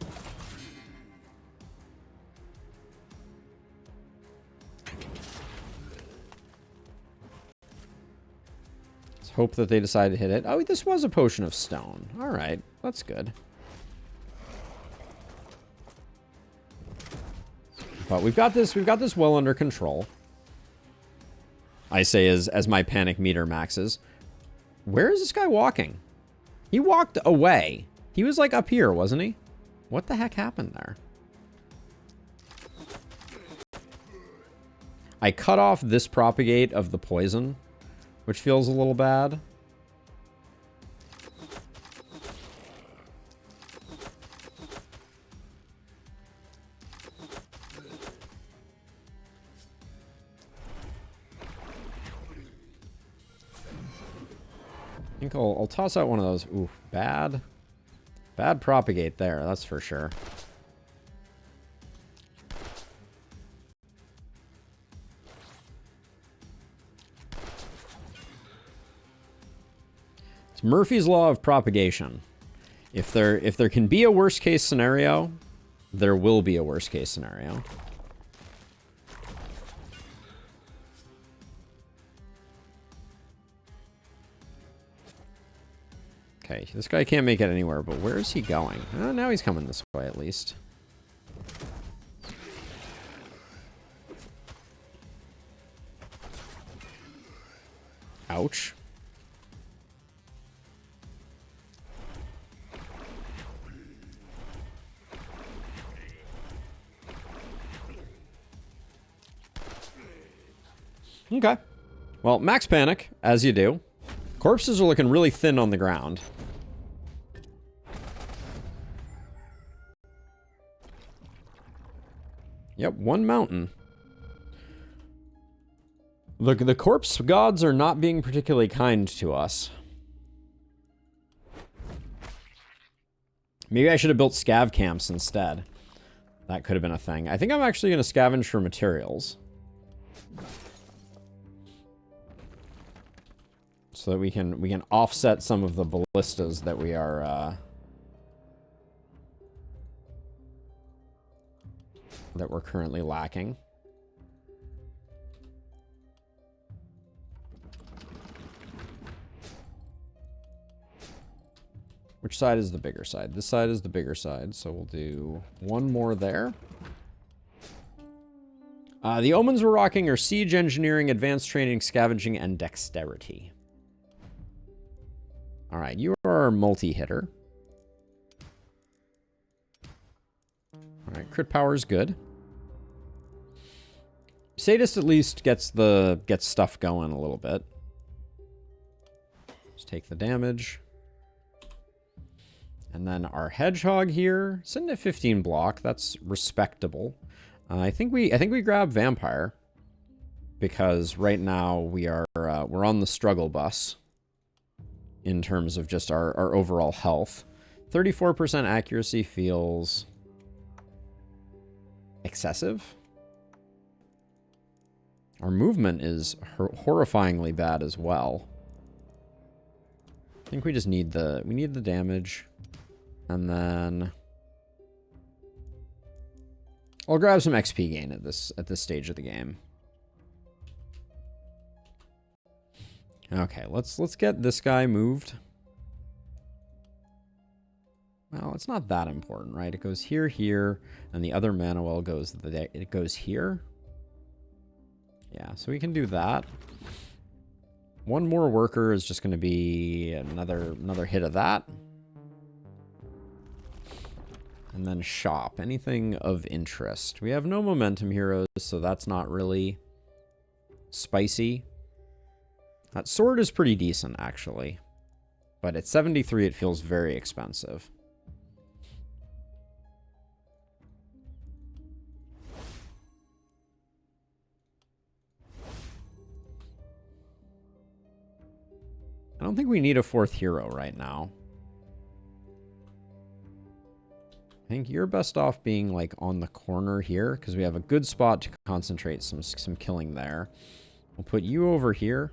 Hope that they decide to hit it. Oh, this was a potion of stone. All right, that's good. But we've got this well under control. I say as my panic meter maxes. Where is this guy walking? He walked away. He was like up here, wasn't he? What the heck happened there? I cut off this propagate of the poison, which feels a little bad. I think I'll toss out one of those. Ooh, bad propagate there, that's for sure. It's Murphy's Law of propagation. If there can be a worst case scenario, there will be a worst case scenario. Okay, this guy can't make it anywhere, but where is he going? Now he's coming this way, at least. Ouch. Okay. Well, max panic, as you do. Corpses are looking really thin on the ground. Yep, one mountain. Look, the corpse gods are not being particularly kind to us. Maybe I should have built scav camps instead. That could have been a thing. I think I'm actually going to scavenge for materials. So that we can offset some of the ballistas that we are that we're currently lacking. Which side is the bigger side? This side is the bigger side, so we'll do one more there. The omens we're rocking are siege engineering, advanced training, scavenging, and dexterity. All right, you are our multi-hitter. All right, crit power is good. Sadist at least gets stuff going a little bit. Just take the damage. And then our hedgehog here, sitting at 15 block. That's respectable. I think we grab vampire because right now we're on the struggle bus in terms of just our overall health. 34% accuracy feels excessive. Our movement is horrifyingly bad as well. I think we just need the damage. And then I'll grab some XP gain at this stage of the game. Okay, let's get this guy moved. Well, it's not that important, right? It goes here, here, and the other mana well goes here. Yeah, so we can do that. One more worker is just going to be another hit of that. And then shop. Anything of interest. We have no momentum heroes, so that's not really spicy. That sword is pretty decent, actually. But at 73, it feels very expensive. I don't think we need a fourth hero right now. I think you're best off being like on the corner here because we have a good spot to concentrate some killing there. We'll put you over here.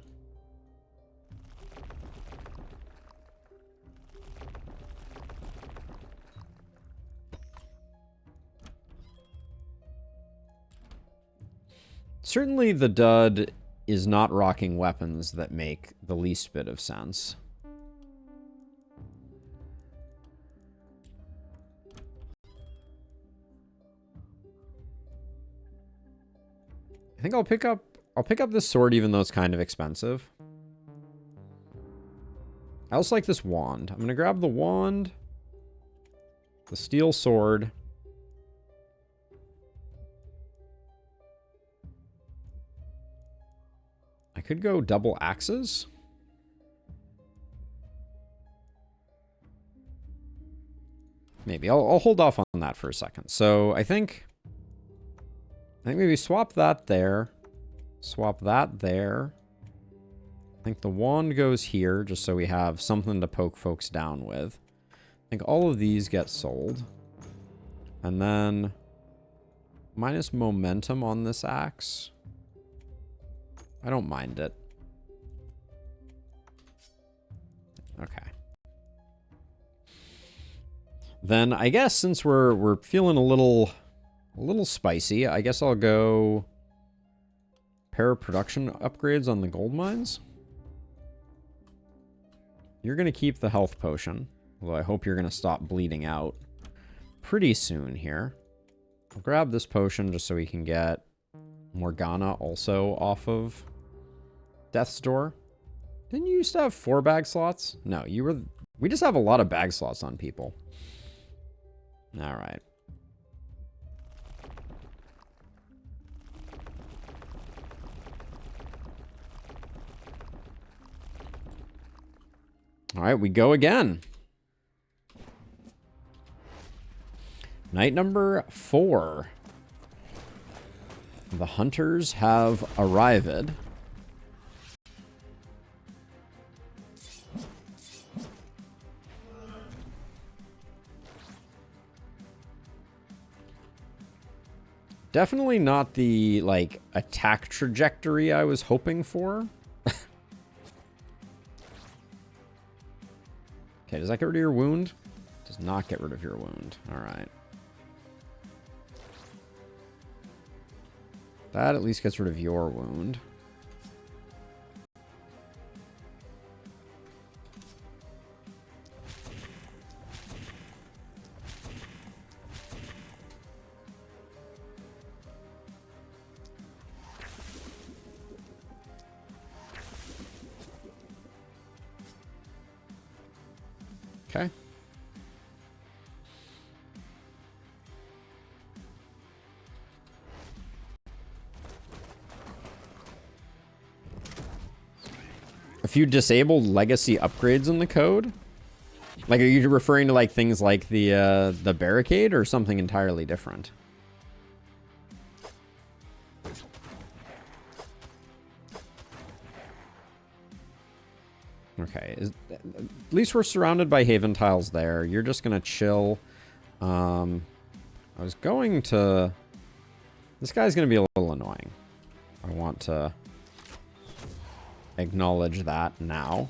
Certainly the dud is not rocking weapons that make the least bit of sense. I think I'll pick up I'll pick up this sword even though it's kind of expensive. I also like this wand. I'm going to grab the wand, the steel sword. I could go double axes. Maybe. I'll hold off on that for a second. So I think maybe swap that there. Swap that there. I think the wand goes here just so we have something to poke folks down with. I think all of these get sold. And then minus momentum on this axe. I don't mind it. Okay. Then I guess since we're feeling a little spicy, I guess I'll go pair of production upgrades on the gold mines. You're going to keep the health potion, although I hope you're going to stop bleeding out pretty soon here. I'll grab this potion just so we can get Morgana also off of Death's Door. Didn't you used to have 4 bag slots? No, we just have a lot of bag slots on people. All right. All right, we go again. Night number 4. The hunters have arrived. Definitely not the, like, attack trajectory I was hoping for. Okay, does that get rid of your wound? Does not get rid of your wound. All right. That at least gets rid of your wound. Okay. A few disabled legacy upgrades in the code? Like, are you referring to like things like the barricade or something entirely different? Okay, at least we're surrounded by Haven tiles there. You're just gonna chill. I was going to... This guy's gonna be a little annoying. I want to acknowledge that now.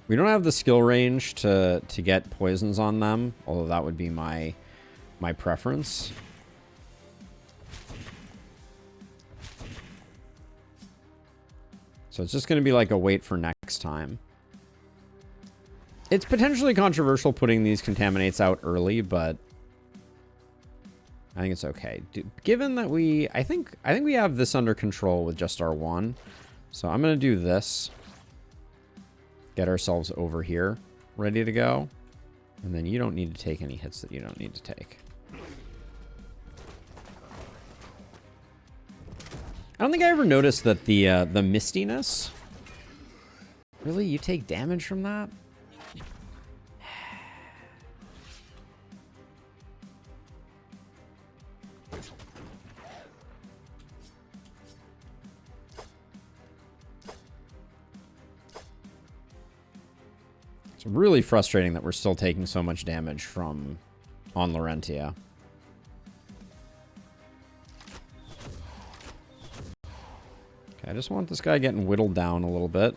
We don't have the skill range to get poisons on them, although that would be my preference. So it's just going to be like a wait for next time. It's potentially controversial putting these contaminates out early, but I think it's okay. Given that I think we have this under control with just our one. So I'm going to do this. Get ourselves over here, ready to go. And then you don't need to take any hits that you don't need to take. I don't think I ever noticed that the mistiness. Really? You take damage from that? It's really frustrating that we're still taking so much damage from on Laurentia. I just want this guy getting whittled down a little bit.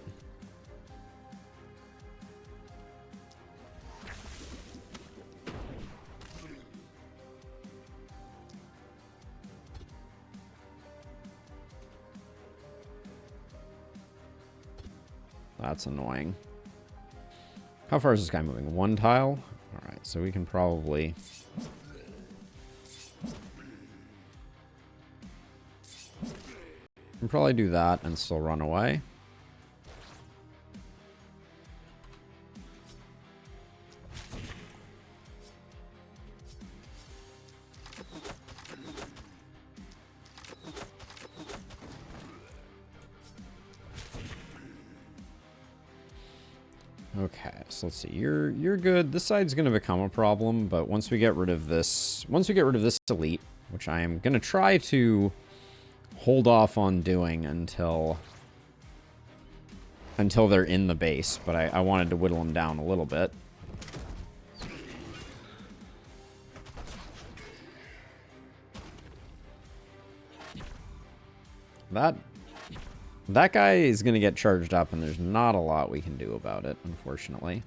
That's annoying. How far is this guy moving? 1 tile? All right, So we can probably... do that and still run away. Okay, so let's see. You're good. This side's gonna become a problem, but once we get rid of this elite, which I am gonna try to hold off on doing until they're in the base, but I wanted to whittle them down a little bit. That guy is going to get charged up, and there's not a lot we can do about it, unfortunately.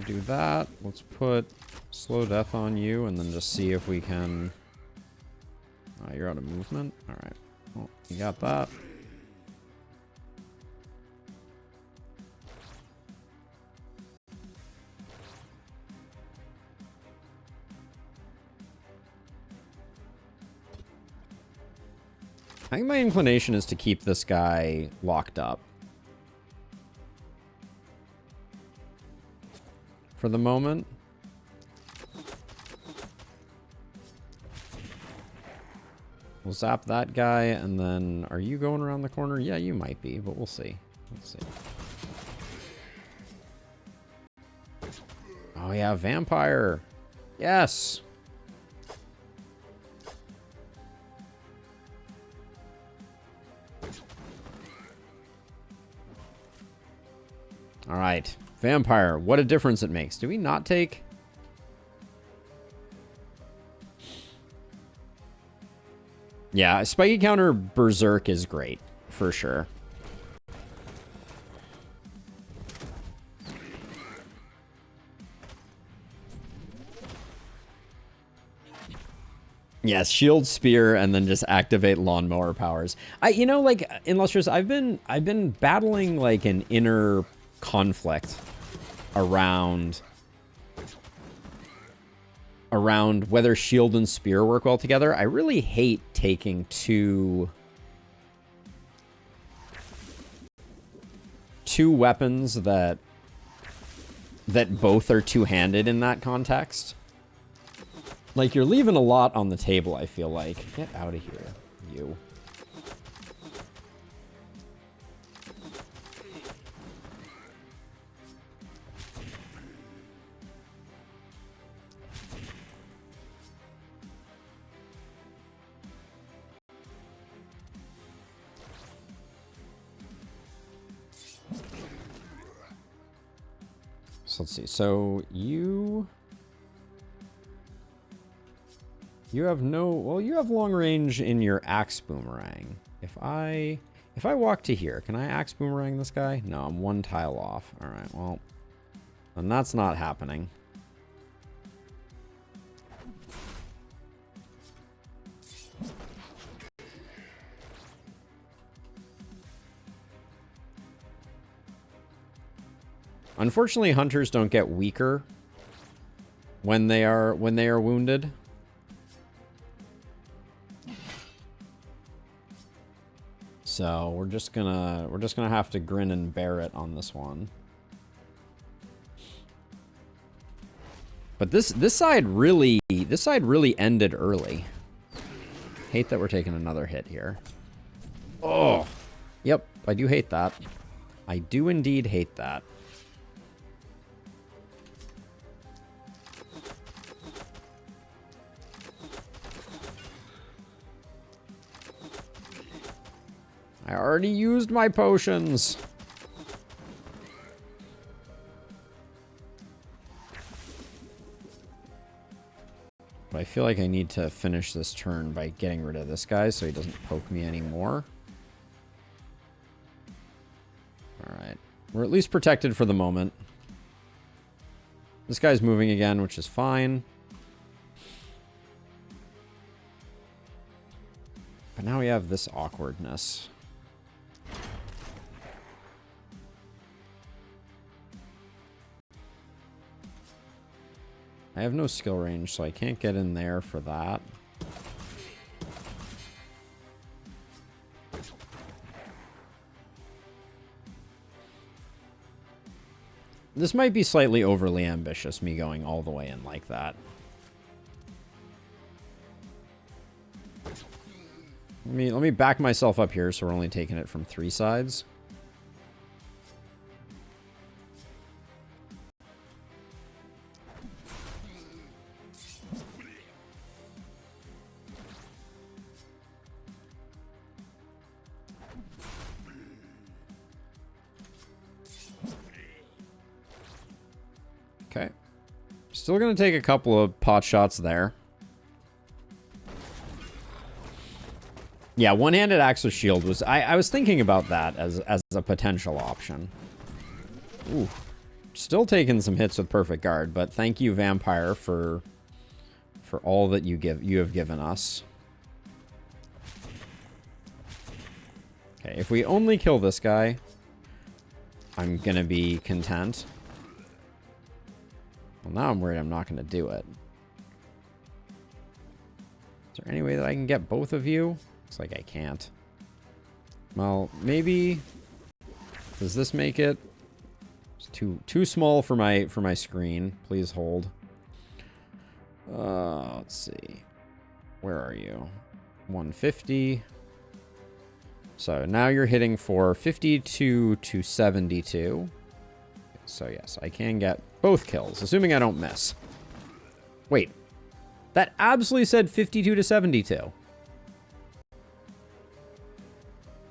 Do that. Let's put slow death on you, and then just see if we can... Oh, you're out of movement? Alright. Well, you got that. I think my inclination is to keep this guy locked up. For the moment. We'll zap that guy, and then... Are you going around the corner? Yeah, you might be, but we'll see. Let's see. Oh, yeah, vampire. Yes! Alright. Vampire. What a difference it makes. Do we not take... Yeah, spiky counter Berserk is great, for sure. Yes, shield spear and then just activate lawnmower powers. You know, like in Lustrous, I've been battling like an inner conflict around whether shield and spear work well together. I really hate taking two weapons that both are two-handed in that context. Like, you're leaving a lot on the table, I feel like. Get out of here, you. So let's see. So you have no... Well, you have long range in your axe boomerang. If I walk to here, can I axe boomerang this guy? No, I'm one tile off. All right, well, then that's not happening. Unfortunately, hunters don't get weaker when they are wounded. So we're just gonna have to grin and bear it on this one. But this side really ended early. Hate that we're taking another hit here. Oh, yep, I do hate that. I do indeed hate that. I already used my potions. But I feel like I need to finish this turn by getting rid of this guy so he doesn't poke me anymore. Alright. We're at least protected for the moment. This guy's moving again, which is fine. But now we have this awkwardness. I have no skill range, so I can't get in there for that. This might be slightly overly ambitious, me going all the way in like that. Let me back myself up here so we're only taking it from 3 sides. Okay. Still going to take a couple of pot shots there. Yeah, one-handed axe with shield was... I was thinking about that as a potential option. Ooh. Still taking some hits with perfect guard, but thank you, Vampire, for all that you have given us. Okay, if we only kill this guy, I'm gonna be content. Well, now I'm worried I'm not gonna do it. Is there any way that I can get both of you? Looks like I can't. Well, maybe... Does this make it? It's too small for my screen. Please hold. Let's see. Where are you? 150. So now you're hitting for 52 to 72. So yes, I can get both kills, assuming I don't miss. Wait. That absolutely said 52 to 72.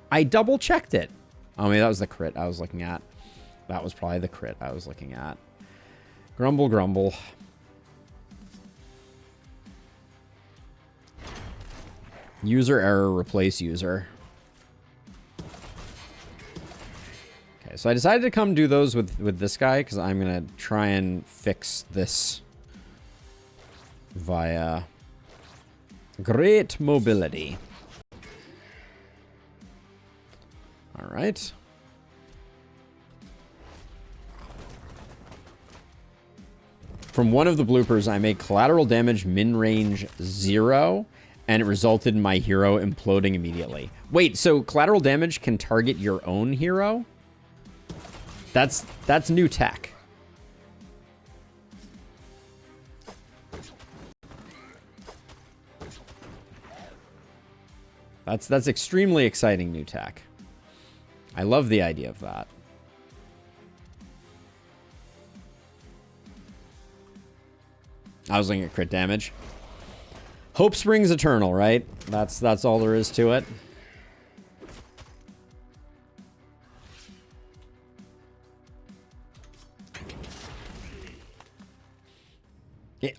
I double checked it. Oh, maybe that was the crit I was looking at. That was probably the crit I was looking at. Grumble, grumble. User error, replace user. Okay, so I decided to come do those with this guy because I'm going to try and fix this via great mobility. All right. From one of the bloopers, I made collateral damage min range 0, and it resulted in my hero imploding immediately. Wait, so collateral damage can target your own hero? That's new tech. That's extremely exciting new tech. I love the idea of that. I was looking at crit damage. Hope springs eternal, right? That's all there is to it.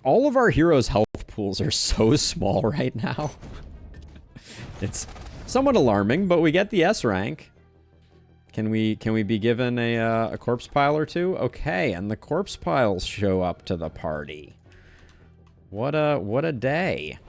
All of our heroes' health pools are so small right now. It's somewhat alarming, but we get the S rank. Can we be given a corpse pile or two? Okay, and the corpse piles show up to the party. What a day.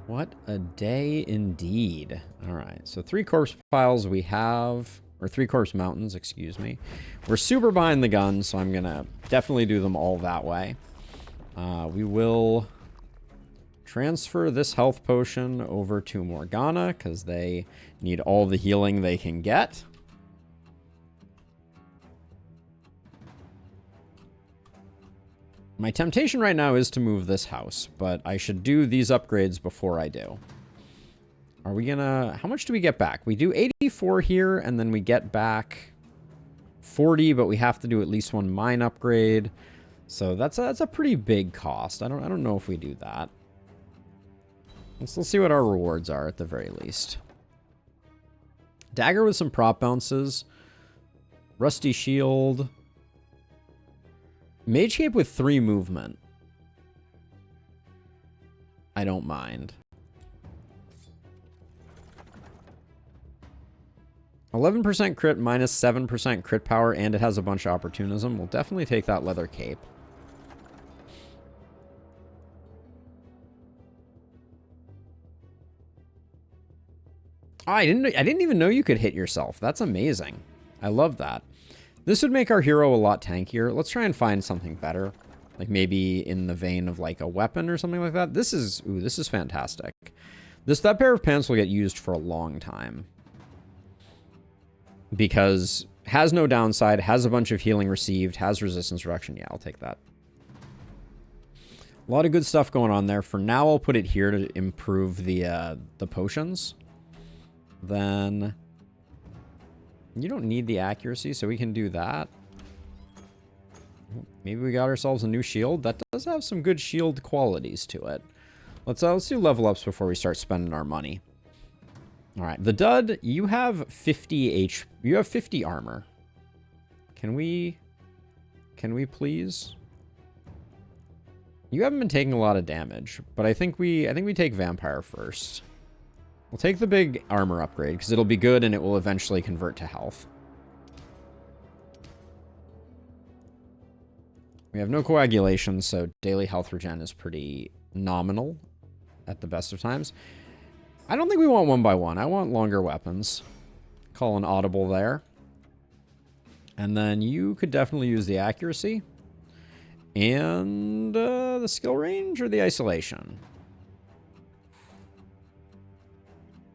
What a day indeed. All right, so 3 corpse piles we have, or 3 corpse mountains, excuse me. We're super behind the gun, so I'm gonna definitely do them all that way. We will transfer this health potion over to Morgana because they need all the healing they can get. My temptation right now is to move this house, but I should do these upgrades before I do. Are we gonna... How much do we get back? We do 84 here, and then we get back 40, but we have to do at least 1 mine upgrade. So that's a pretty big cost. I don't know if we do that. Let's see what our rewards are at the very least. Dagger with some prop bounces. Rusty shield. Mage cape with 3 movement. I don't mind. 11% crit minus 7% crit power, and it has a bunch of opportunism. We'll definitely take that leather cape. Oh, I didn't even know you could hit yourself. That's amazing. I love that. This would make our hero a lot tankier. Let's try and find something better. Like maybe in the vein of like a weapon or something like that. This is fantastic. That pair of pants will get used for a long time. Because has no downside, has a bunch of healing received, has resistance reduction. Yeah, I'll take that. A lot of good stuff going on there. For now, I'll put it here to improve the potions. Then you don't need the accuracy, so we can do that. Maybe we got ourselves a new shield. That does have some good shield qualities to it. Let's do level ups before we start spending our money. All right, the dud, you have 50 you have 50 armor. Can we please? You haven't been taking a lot of damage, but I think we take vampire first. We'll take the big armor upgrade because it'll be good and it will eventually convert to health. We have no coagulation, so daily health regen is pretty nominal at the best of times. I don't think we want 1 by 1. I want longer weapons. Call an audible there. And then you could definitely use the accuracy. And the skill range or the isolation?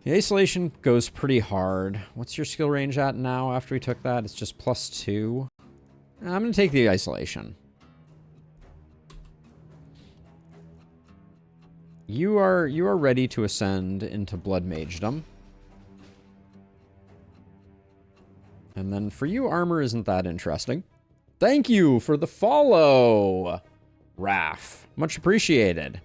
The isolation goes pretty hard. What's your skill range at now after we took that? It's just +2. I'm going to take the isolation. You are ready to ascend into Blood Magedom. And then for you, armor isn't that interesting. Thank you for the follow, Raph. Much appreciated.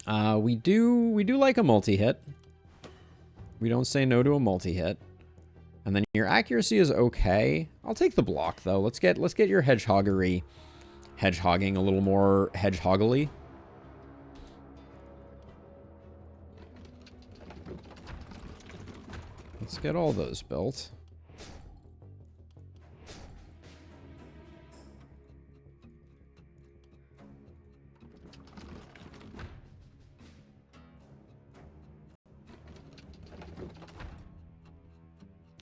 We do like a multi-hit. We don't say no to a multi-hit. And then your accuracy is okay. I'll take the block though. Let's get your hedgehogging a little more hedgehoggly. Let's get all those built.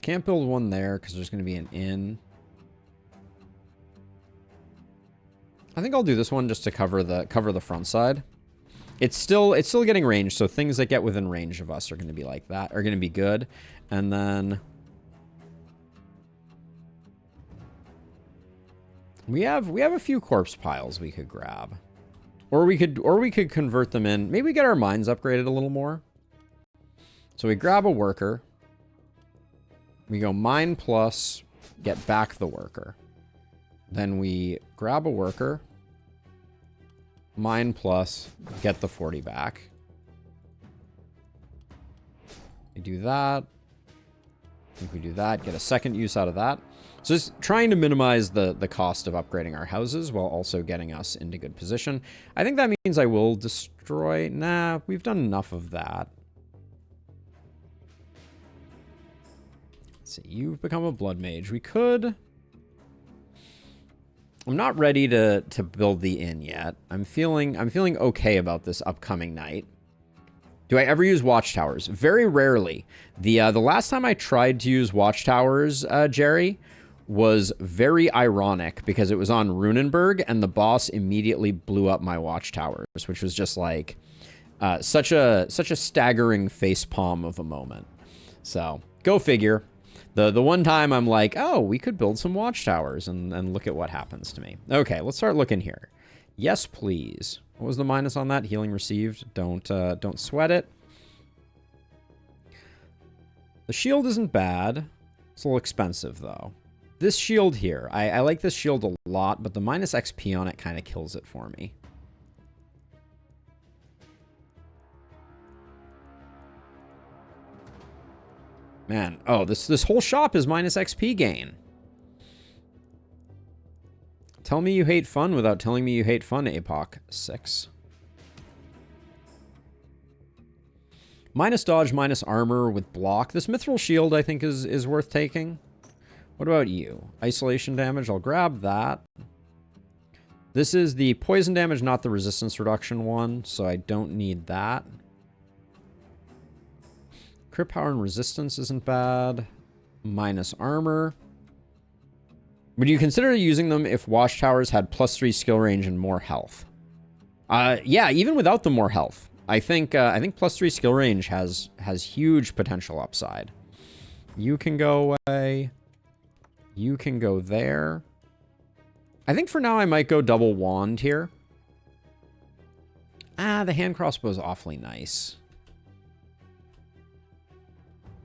Can't build one there because there's going to be an inn. I think I'll do this one just to cover the front side. It's still getting range, so things that get within range of us are going to be like that, are going to be good. And then we have a few corpse piles we could grab. Or we could convert them in. Maybe we get our mines upgraded a little more. So we grab a worker. We go mine plus, get back the worker. Then we grab a worker, mine plus, get the 40 back. We do that. I think we do that, get a second use out of that. So just trying to minimize the cost of upgrading our houses while also getting us into good position. I think that means I will destroy... Nah, we've done enough of that. Let's see, you've become a blood mage. We could... I'm not ready to build the inn yet. I'm feeling okay about this upcoming night. Do I ever use watchtowers? Very rarely. The last time I tried to use watchtowers, Jerry, was very ironic because it was on Runenberg and the boss immediately blew up my watchtowers, which was just like such a staggering facepalm of a moment. So go figure. The one time I'm like, oh, we could build some watchtowers and look at what happens to me. Okay, let's start looking here. Yes, please. What was the minus on that? Healing received. Don't sweat it. The shield isn't bad. It's a little expensive, though. This shield here, I like this shield a lot, but the minus XP on it kind of kills it for me. Man, oh, this whole shop is minus XP gain. Tell me you hate fun without telling me you hate fun, Apoc 6. Minus dodge, minus armor with block. This mithril shield, I think, is worth taking. What about you? Isolation damage, I'll grab that. This is the poison damage, not the resistance reduction one, so I don't need that. Crit power and resistance isn't bad. Minus armor. Would you consider using them if watchtowers had +3 skill range and more health? Yeah, even without the more health. I think +3 skill range has huge potential upside. You can go away. You can go there. I think for now I might go double wand here. The hand crossbow is awfully nice.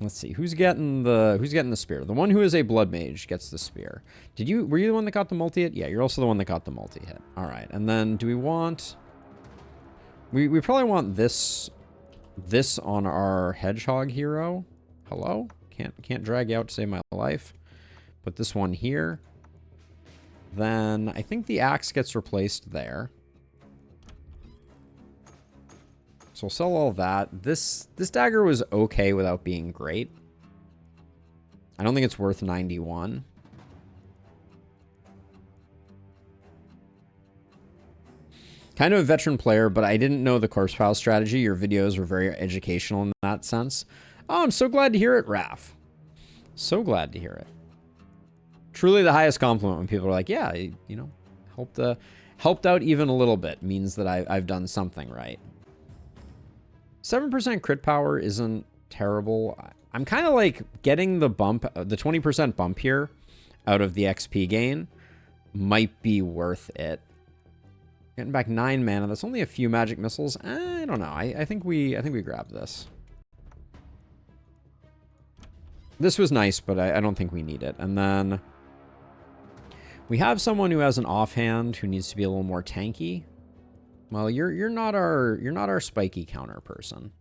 Let's see, who's getting the spear? The one who is a blood mage gets the spear. Were you the one that got the multi-hit? Yeah, you're also the one that got the multi-hit. All right, and then do we want... We probably want this on our hedgehog hero. Hello? Can't drag you out to save my life. Put this one here. Then I think the axe gets replaced there. So we'll sell all that. This dagger was okay without being great. I don't think it's worth 91. Kind of a veteran player, but I didn't know the corpse pile strategy. Your videos were very educational in that sense. Oh, I'm so glad to hear it, Raph. So glad to hear it. Truly the highest compliment when people are like, yeah, you know, helped out even a little bit means that I've done something right. 7% crit power isn't terrible. I'm kind of like getting the bump, the 20% bump here out of the XP gain might be worth it. Getting back 9 mana. That's only a few magic missiles. I don't know. I think we grab this. This was nice, but I don't think we need it. And then we have someone who has an offhand who needs to be a little more tanky. Well, you're not our spiky counter person.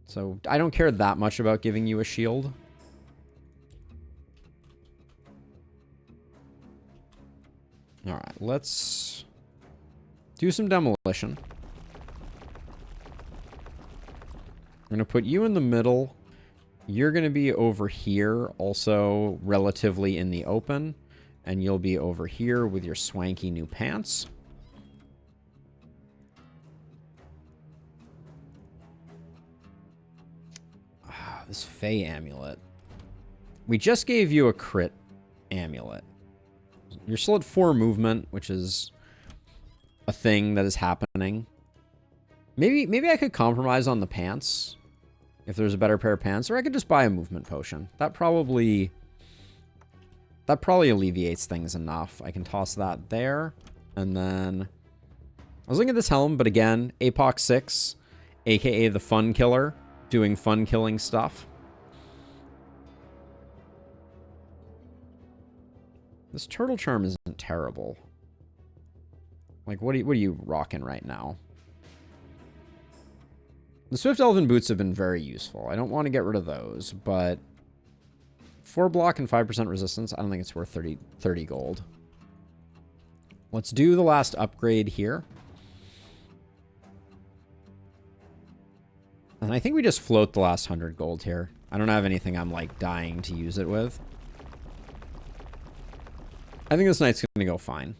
So I don't care that much about giving you a shield. All right, let's do some demolition. I'm going to put you in the middle. You're going to be over here, also relatively in the open. And you'll be over here with your swanky new pants. This Fey amulet. We just gave you a crit amulet. You're still at 4 movement, which is a thing that is happening. Maybe I could compromise on the pants if there's a better pair of pants, or I could just buy a movement potion. That probably alleviates things enough. I can toss that there, and then I was looking at this helm, but again, APOC 6, aka the fun killer, doing fun killing stuff. This turtle charm isn't terrible. Like, what are you rocking right now? The Swift Elven boots have been very useful. I don't want to get rid of those, but 4 block and 5% resistance, I don't think it's worth 30 gold. Let's do the last upgrade here. And I think we just float the last 100 gold here. I don't have anything I'm, like, dying to use it with. I think this knight's going to go fine.